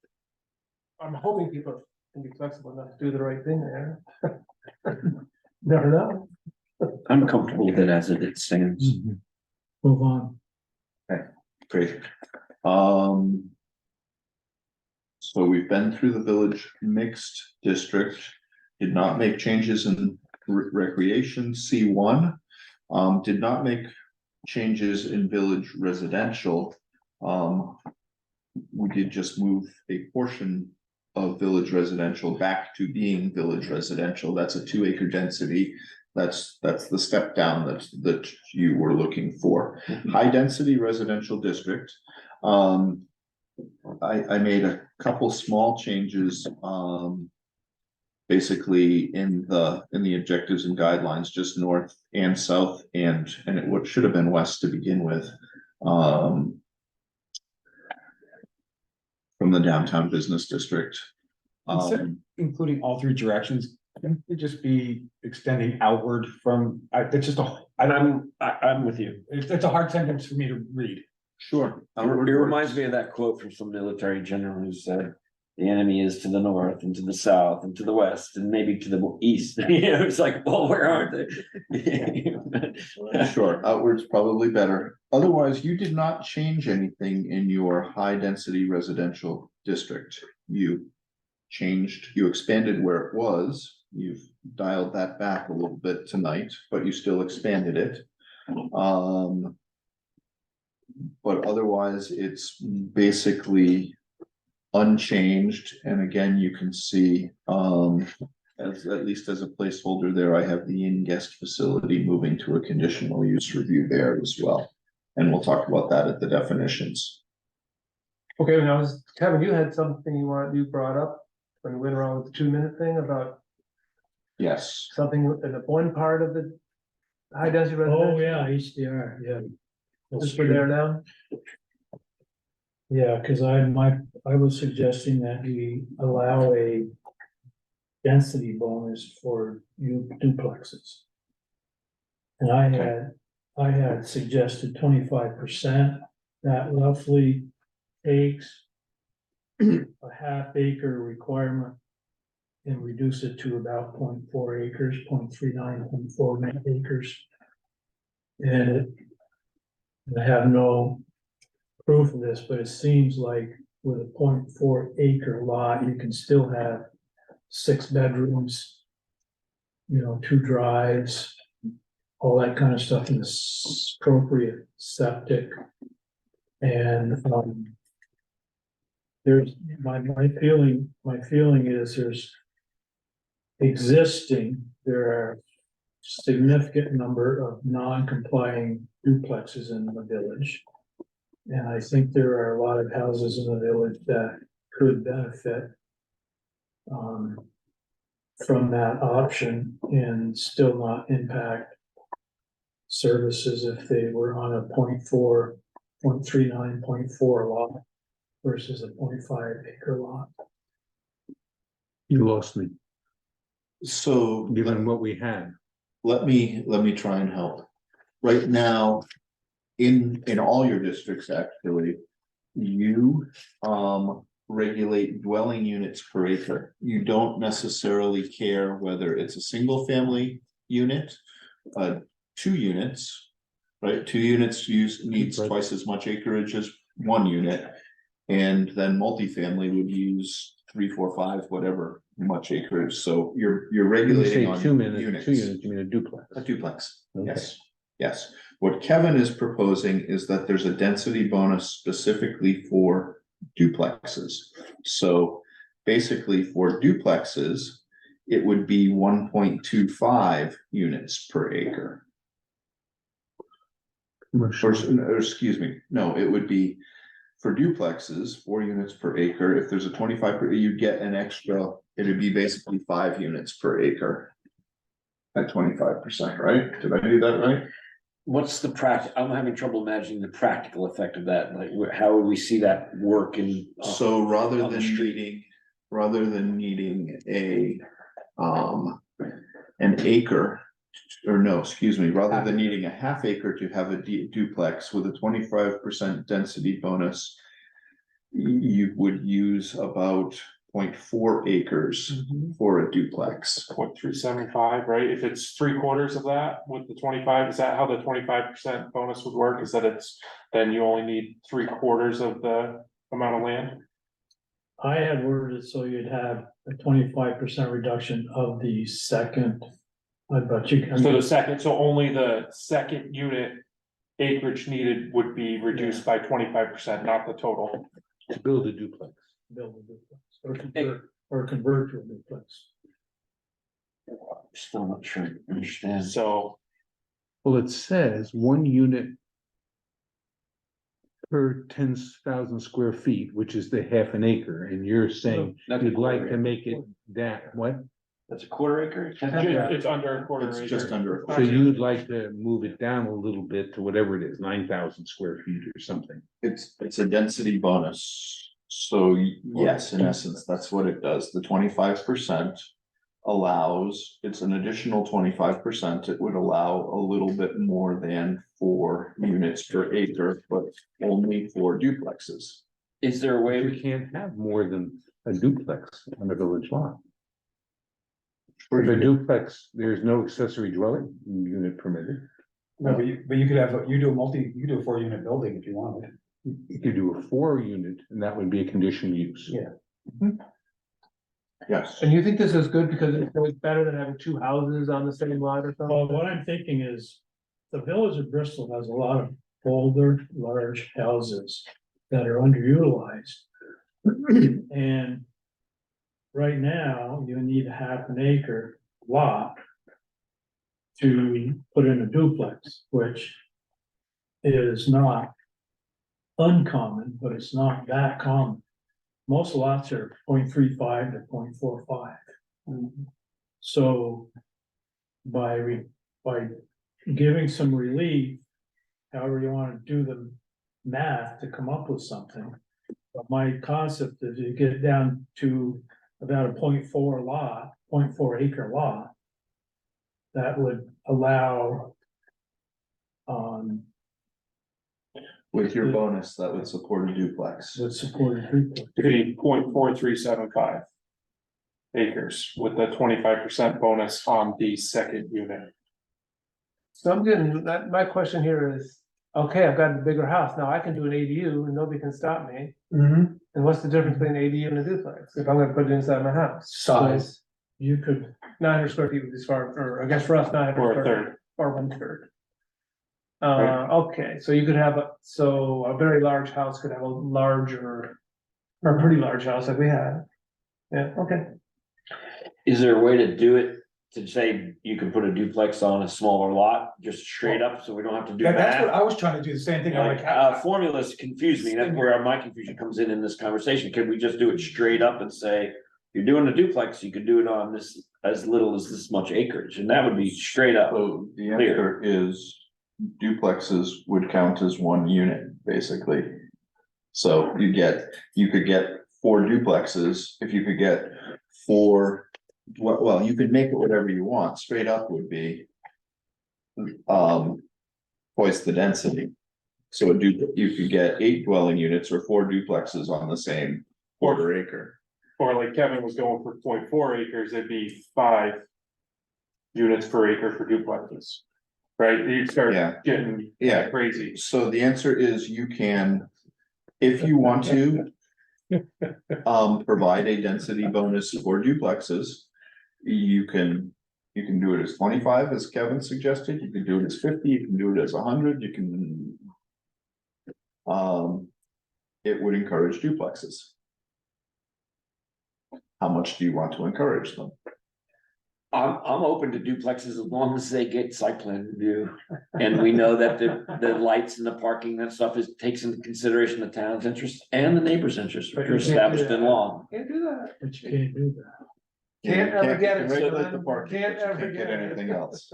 I'm hoping people can be flexible enough to do the right thing there. Never know. I'm comfortable with it as it stands. Move on. Great. So we've been through the village mixed district, did not make changes in recreation, C1. Did not make changes in village residential. We did just move a portion of village residential back to being village residential. That's a 2-acre density. That's the step down that you were looking for. High density residential district. I made a couple small changes, basically in the objectives and guidelines, just north and south and what should have been west to begin with. From the downtown business district. Instead of including all three directions, can it just be extending outward from, it's just I'm with you. it's a hard sentence for me to read. Sure. It reminds me of that quote from some military general who said, the enemy is to the north and to the south and to the west and maybe to the east. You know, it's like, well, where aren't they? Sure, outward's probably better. Otherwise, you did not change anything in your high density residential district. You expanded where it was. You've dialed that back a little bit tonight, but you still expanded it. But otherwise, it's basically unchanged. And again, you can see, as at least as a placeholder there, I have the in-guest facility moving to a conditional use review there as well. And we'll talk about that at the definitions. Okay, now, Kevin, you had something you brought up when we went around with the 2-minute thing about Yes, something in the one part of the high density Oh, residential. yeah, HDR, yeah. That's Just for there true. now. Yeah, cause I was suggesting that we allow a density bonus for duplexes. And I had suggested 25%, that roughly takes a half-acre requirement and reduce it to about 0.4 acres, 0.39, 0.4 acres. And I have no proof of this, but it seems like with a 0.4 acre lot, you can still have 6 bedrooms, 2 drives, all that kind of stuff in this appropriate septic. And there's my feeling is there are significant number of non-complying duplexes in the village. And I think there are a lot of houses in the village that could benefit from that option and still not impact services if they were on a 0.4, 0.39, 0.4 lot versus a 0.5 acre lot. You lost me, So given what we had. let me try and help. Right now, in all your districts, actually, you regulate dwelling units per acre. You don't necessarily care whether it's a single family unit, 2 units, right? 2 units needs Right. twice as much acreage as 1 unit. And then multifamily would use 3, 4, 5, whatever much acreage. So you're When you regulating say on 2 units, you mean a duplex. a duplex, Okay. yes, yes. What Kevin is proposing is that there's a density bonus specifically for duplexes. So basically for duplexes, it would be 1.25 units per acre. Or excuse me, no, it would be for duplexes, 4 units per acre. If there's a 25 per, you get an extra, it'd be basically 5 units per acre. At 25%, right? Did I do that right? What's the I'm having trouble imagining the practical effect of that, like, how would we see that work in? So rather on the than street. needing a, an acre. Or no, excuse me, rather than needing a half acre to have a duplex with a 25% density bonus. You would use about 0.4 acres for a duplex. 0.375, right? If it's 3/4 of that with the 25, is that how the 25% bonus would work? Is that then you only need 3/4 of the amount of land? I had worded it so you'd have a 25% reduction of the second. But you can. So only the second unit acreage needed would be reduced by 25%, not the total. To build a duplex. Build a duplex or convert to a duplex. Still not sure I understand. So Well, it says 1 unit per 10,000 square feet, which is the half an acre, and you're saying That's a you'd like quarter to acre. make it that, what? That's a 1/4 acre? it's under a quarter It's acre. just under a So you'd like to move it down a little bit to whatever it is, 9,000 square feet or something. It's a density bonus. So yes, in essence, that's what it does. The 25% allows, it's an additional 25%. It would allow a little bit more than 4 units per acre, but only for duplexes. Is there a way You we can't have more than a duplex on a village lot. Or If a you- duplex, there's no accessory dwelling unit permitted. No, but you could have, you do a 4-unit building if you wanted. You could do a 4 unit, and that would be a conditional use. Yeah. Yes. And you think this is good because it's better than having 2 houses on the same lot or Well, something? what I'm thinking is, the village of Bristol has a lot of older, large houses that are underutilized. And right now, you need a half an acre lot to put in a duplex, which is not uncommon, but it's not that common. Most lots are 0.35 to 0.45. So by giving some relief, however you want to do the math to come up with something. But my concept is you get down to about a 0.4 lot, 0.4 acre lot. That would allow. With your bonus, that would support a duplex. Would support a duplex. To be 0.4375 acres with the 25% bonus on the second unit. So I'm getting, my question here is, okay, I've got a bigger house, now I can do an ADU and nobody can stop me. And what's the difference between an ADU and a duplex, if I'm gonna put it inside my house? Size. You could, 900 square feet would be far, or I guess for us, 900. Or a square feet, third. Or 1/3. Right. Okay, so you could have, so a very large house could have a larger, or a pretty large house like we had. Yeah, okay. Is there a way to do it to say you can put a duplex on a smaller lot, just straight up, so we don't have to do That's what that? I was trying to do, the same thing. I'm Like, like, formulas confuse me, that's where my confusion comes in this conversation, can we just do it straight up and say, you're doing a duplex, you could do it on this, as little as this much acreage, and that would be straight up. So the answer is duplexes would count as one unit, basically. So you could get 4 duplexes, if you could get 4, well, you could make it whatever you want, straight up would be. Twice the density. So you could get 8 dwelling units or 4 duplexes on the same quarter acre. Or like Kevin was going for 0.4 acres, it'd be 5 units per acre for duplexes. Right, you start Yeah. getting Yeah. crazy. So the answer is you can, if you want to. Provide a density bonus for duplexes. You can do it as 25, as Kevin suggested, you can do it as 50, you can do it as 100, you can. It would encourage duplexes. How much do you want to encourage them? I'm open to duplexes as long as they get site plan review. And we know that the lights and the parking and stuff takes into consideration the town's interest and the neighbor's interest, which But are you can't do established in that. law. Can't do that. But you can't do that. Can't You ever get you it, can regulate the Stephen. parking, Can't but you ever can't get get it. anything else.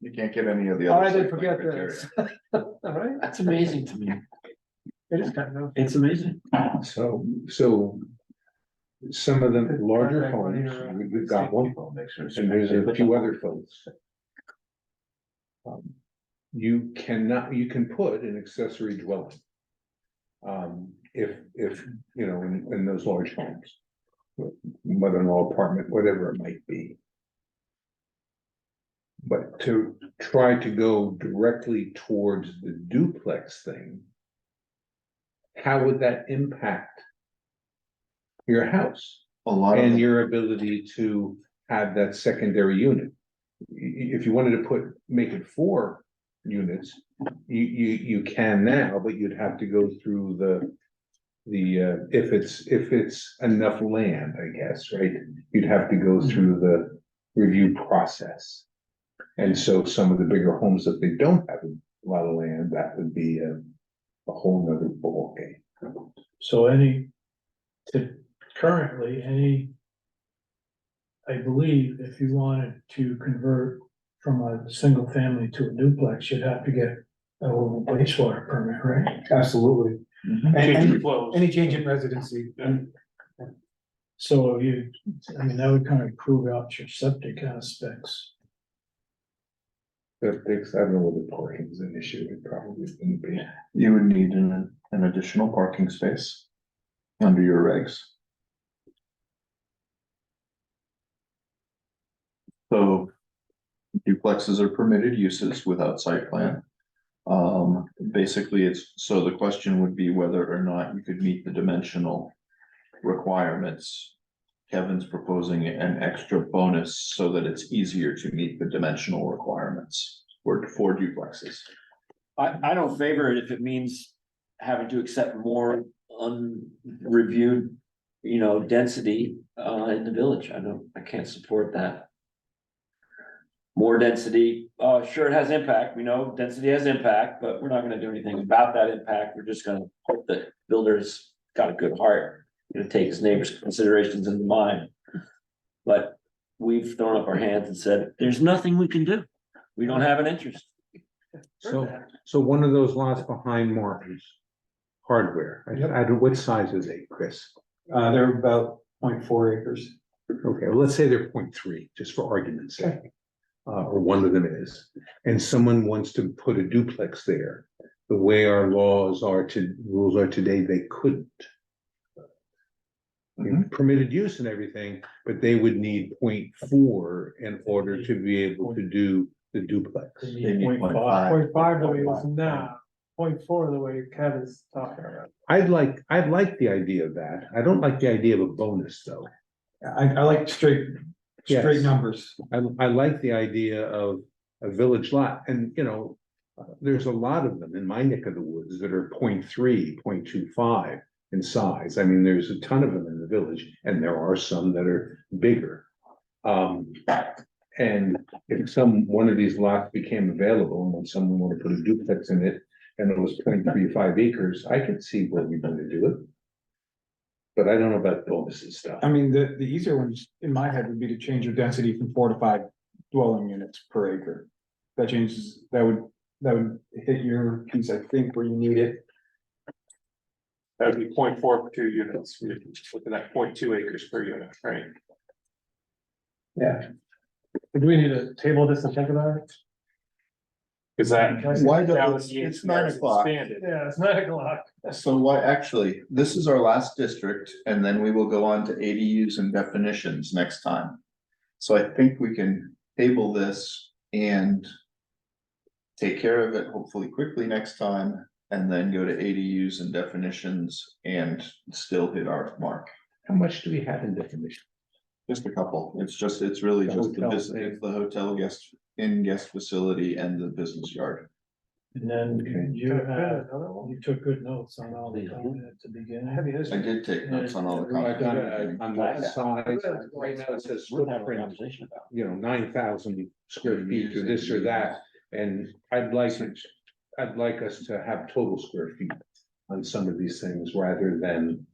You can't get any of the Oh, other. I did site plan forget criteria. this. All right, That's amazing to me. it is kind of. It's amazing. So some of the larger homes, we've got one, and there's a few other folks. You can put an accessory dwelling. If, you know, in those large homes. Mother-in-law apartment, whatever it might be. But to try to go directly towards the duplex thing. How would that impact your house A lot of and them, your ability to have that secondary unit? If you wanted to make it 4 units, you can now, but you'd have to go through the if it's enough land, I guess, right? You'd have to go through the review process. And so some of the bigger homes, if they don't have a lot of land, that would be a whole nother ballgame. So currently, I believe if you wanted to convert from a single family to a duplex, you'd have to get a little wastewater permit, right? absolutely. Mhm. Change And flows. any change in residency, and So that would kind of prove out your septic aspects. But I don't know whether parking is an issue, it probably wouldn't be. You would need an additional parking space under your regs. So duplexes are permitted uses without site plan. Basically, so the question would be whether or not you could meet the dimensional requirements. Kevin's proposing an extra bonus so that it's easier to meet the dimensional requirements for duplexes. I don't favor it if it means having to accept more unreviewed, density, in the village. I can't support that. More density, sure, it has impact, we know density has impact, but we're not gonna do anything about that impact, we're just gonna hope that builders got a good heart. Take his neighbors' considerations into mind. But we've thrown up our hands and said, there's nothing we can do, we don't have an interest. So one of those lots behind Martin's hardware, what size are they, Chris? they're about 0.4 acres. Okay, well, let's say they're 0.3, just for argument's sake. Or one of them is, and someone wants to put a duplex there. The way our rules are today, they couldn't. Permitted use and everything, but they would need 0.4 in order to be able to do the duplex. They They need need 0.5. 0.5 the way it is now, 0.4 the way Kevin's talking about. I'd like the idea of that. I don't like the idea of a bonus, though. I like straight Yes. numbers. I like the idea of a village lot, and there's a lot of them in my neck of the woods that are 0.3, 0.25 in size. I mean, there's a ton of them in the village, and there are some that are bigger. And if one of these lots became available, and when someone wanted to put a duplex in it, and it was 0.35 acres, I could see where we're gonna do it. But I don't know about bonuses stuff. I mean, the easier ones in my head would be to change your density from 4 to 5 dwelling units per acre. That changes, that would hit your piece, I think, where you need it. That would be 0.4 for 2 units, we're looking at 0.2 acres per unit, right? Yeah. Do we need to table this and think about it? Is that? Why that don't, was the it's 9 o'clock. expanded. Yeah, it's 9 o'clock. So why, actually, this is our last district, and then we will go on to ADUs and definitions next time. So I think we can table this and take care of it hopefully quickly next time, and then go to ADUs and definitions and still hit our mark. How much do we have in definition? Just a couple. It's really The just the hotel business, thing. it's the hotel guest facility and the business yard. And then Okay. you took good notes on all the comments at the beginning. I did take notes on all the I got comments. it on the size, right now it says footprint, 9,000 square feet or this or that. And I'd like us to have total square feet on some of these things rather than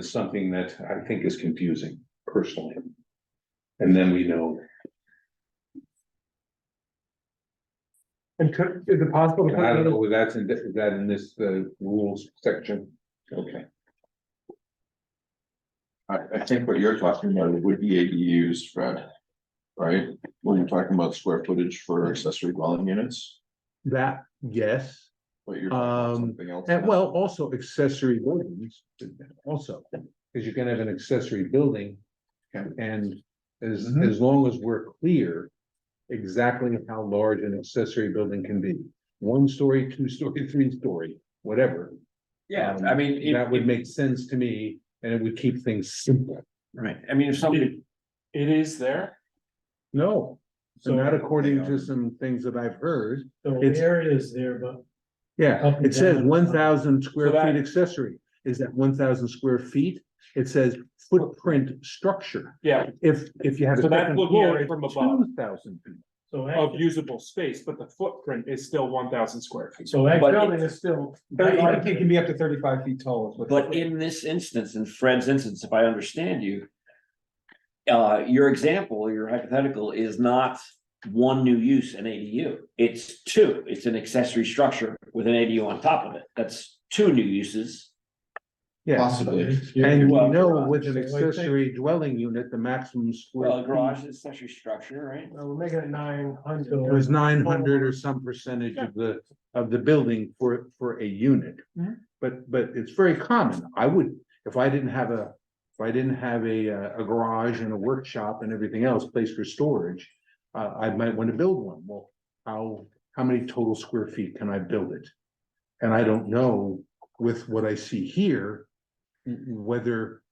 something that I think is confusing personally. And then we know. And is it possible to put I don't know another, whether is that in this, the rules section? Okay. I think what you're talking about would be ADUs, Fred, right? When you're talking about square footage for accessory dwelling units, That, yes, but you're talking about something else. and now. well, also accessory buildings, also, because you can have an accessory building. And as long as we're clear exactly how large an accessory building can be, 1 story, 2 story, 3 story, whatever. Yeah, I mean, That would make sense to me, and it would keep things simple. right, I mean, if somebody, It is there, No, so So- not according to some things that I've heard. So It's- the area is there, but Yeah, Up and it says down. 1,000 square So that- feet accessory. Is that 1,000 square feet? It says footprint structure. yeah, If you have a So that's second looking at floor, it it's from above. 2,000 feet. so of actually, usable space, but the footprint is still 1,000 square feet. so But actually, building is still. 35 it can be up to 35 feet tall. is what- but in this instance, in Fred's instance, if I understand you. Your example, your hypothetical is not 1 new use, an ADU, it's 2, it's an accessory structure with an ADU on top of it, that's 2 new uses. Yeah, Possibly. and we Well, know with an so I think- accessory dwelling unit, the maximum Well, square a garage feet is accessory structure, right? We're making it 900. was 900 or some percentage of the building for a unit. Mhm. But it's very common. I would, if I didn't have a garage and a workshop and everything else, place for storage, I might want to build one. Well, how many total square feet can I build it? And I don't know with what I see here, whether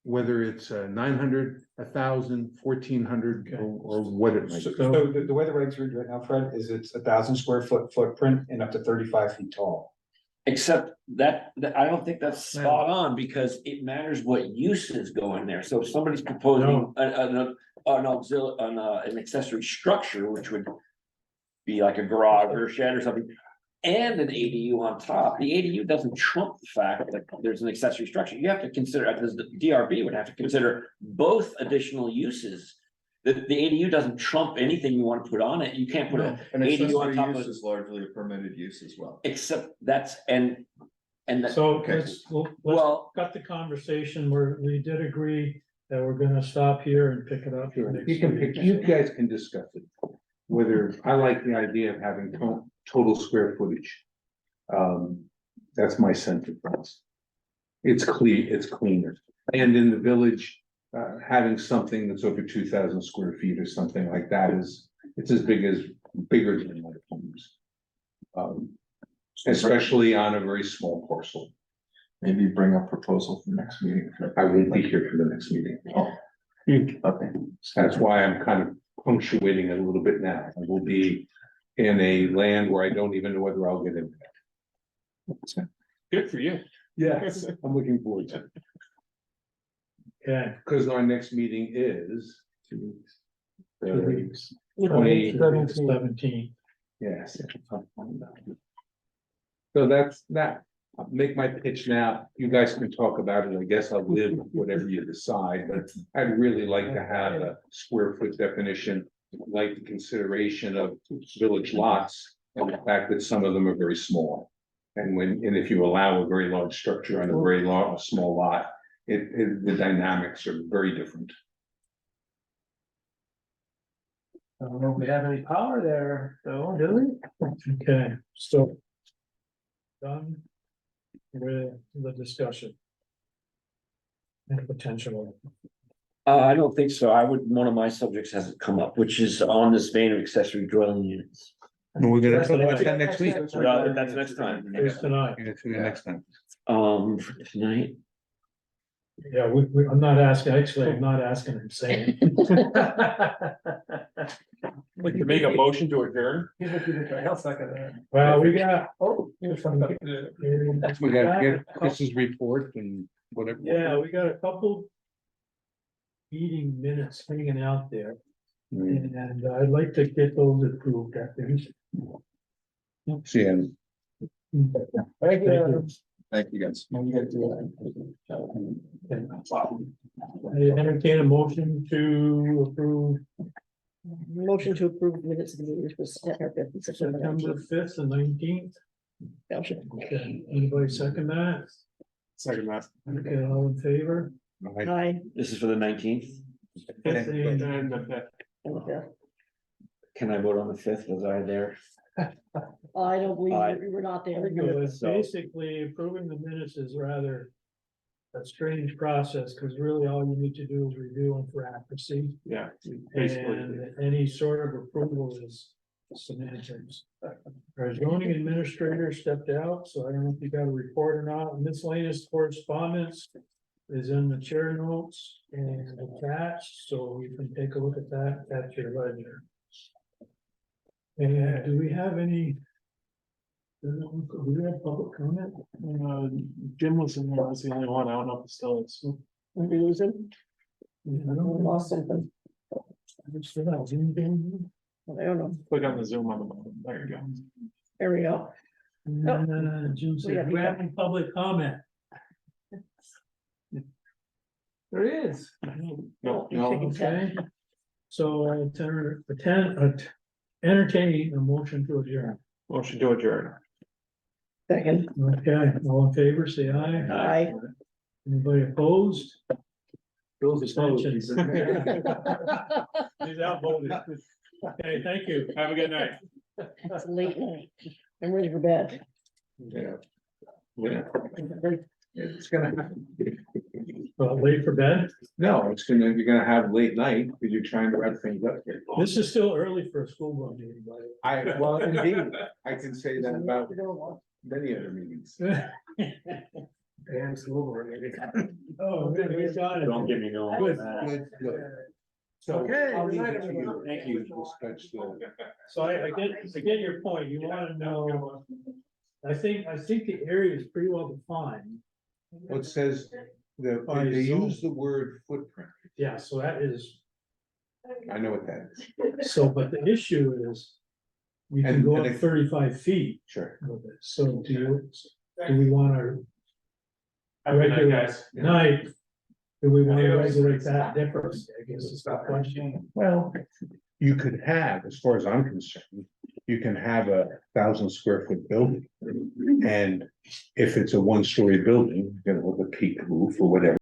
it's 900, 1,000, 1,400, or what it might So be. so the way the regs read right now, Fred, is it's 1,000 square foot footprint and up to 35 feet tall. Except that I don't think that's spot on, because it matters what uses go in there, so if somebody's proposing an accessory structure, which would. Be like a garage or a shed or something, and an ADU on top, the ADU doesn't trump the fact that there's an accessory structure, you have to consider, because the DRB would have to consider both additional uses. The ADU doesn't trump anything you want to put on it, you can't put an An ADU on accessory top use of, is largely a permitted use as well. except that's, and that, so Okay. let's well. cut the conversation, we did agree that we're gonna stop here and pick it up. next You can week. pick, you guys can discuss it, whether, I like the idea of having total square footage. That's my sense of things. It's cleaner, and in the village, having something that's over 2,000 square feet or something like that it's bigger than my homes. Especially on a very small parcel. Maybe bring a proposal for next meeting. I won't be here for the next meeting. Okay. That's why I'm kind of punctuating it a little bit now. I will be in a land where I don't even know whether I'll get in. Good for you. Yes, I'm looking forward to it. Okay, Because our next meeting is 2 weeks. 17. Yes. So that's that. I'll make my pitch now. You guys can talk about it. I guess I'll live with whatever you decide, but I'd really like to have a square foot definition. Like the consideration of village lots and the fact that some of them are very small. And if you allow a very large structure on a very large, small lot, the dynamics are very different. I don't know if we have any power there, though, do we? Okay, so. Done. With the discussion. And potential. I don't think so. One of my subjects hasn't come up, which is on this vein of accessory dwelling units. We're gonna talk about that next week. That's next time. Here's tonight. Next time. For tonight, Yeah, I'm not asking, actually, I'm not asking him saying. Like to make a motion to adjourn? I'll second that. Well, we got. Oh, here's something. We gotta get Chris's report and whatever. Yeah, we got a couple. Meeting minutes hanging out there, and I'd like to get those approved, I think. See you. Thank you. Thank you, guys. I entertain a motion to approve Motion to approve minutes of the meeting, which was September 5th and September September 19th. 5th and 19th. Gotcha. Okay, anybody second that? Second that. Okay, all in favor? Hi, this is for the 19th. Fifth and- And the fifth. and the 5th. Can I vote on the 5th? Was I there? I don't believe Aye. we were not there. So it's basically approving the minutes is rather. A strange process, because really all you need to do is review them for accuracy. Yeah, basically. And any sort of approval is semantics. Our zoning administrator stepped out, so I don't know if you got a report or not. Miscellaneous correspondence is in the chair notes and attached, so you can take a look at that at your leisure. And do we have any? Do we have public comment? Jim was in there, that's the only one, I don't know if it still is. Did we lose him? I We don't lost something. I don't know. Click on the Zoom on the bottom, there you go. There we go. Jim We said, got do we have any public comment? There is. No, You're shaking his head. Okay, so entertain a motion to adjourn. motion to adjourn. Second, Okay, all in favor, say aye. aye. Anybody opposed? Bill's Abstentions. He's outvoted. Okay, thank you. Have a good night. It's late night. I'm ready for bed. Yeah. It's gonna happen. Late for bed? No, you're gonna have late night because you're trying to wrap things up here. This is still early for a school board meeting, by the Well, indeed, I can say that about many other meetings. way. And school board meeting. Oh, good, we got it. Don't get me going. Good. Good. So Okay, I'll good leave night, it to you. everyone. Thank you. Dispatch the- So I get your point, you wanna know. I think the area is pretty well defined. What says, By they zone. use the word footprint. Yeah, so that is, I know what that is. so, but the issue is. You can And- go and up it- 35 feet Sure. with it, so do we wanna? Have a good night, regulate guys. Night, do we wanna regulate that difference, I guess is the question. Well, you could have, as far as I'm concerned, you can have 1,000 square foot building. And if it's a 1-story building, you know, with a peak roof or whatever.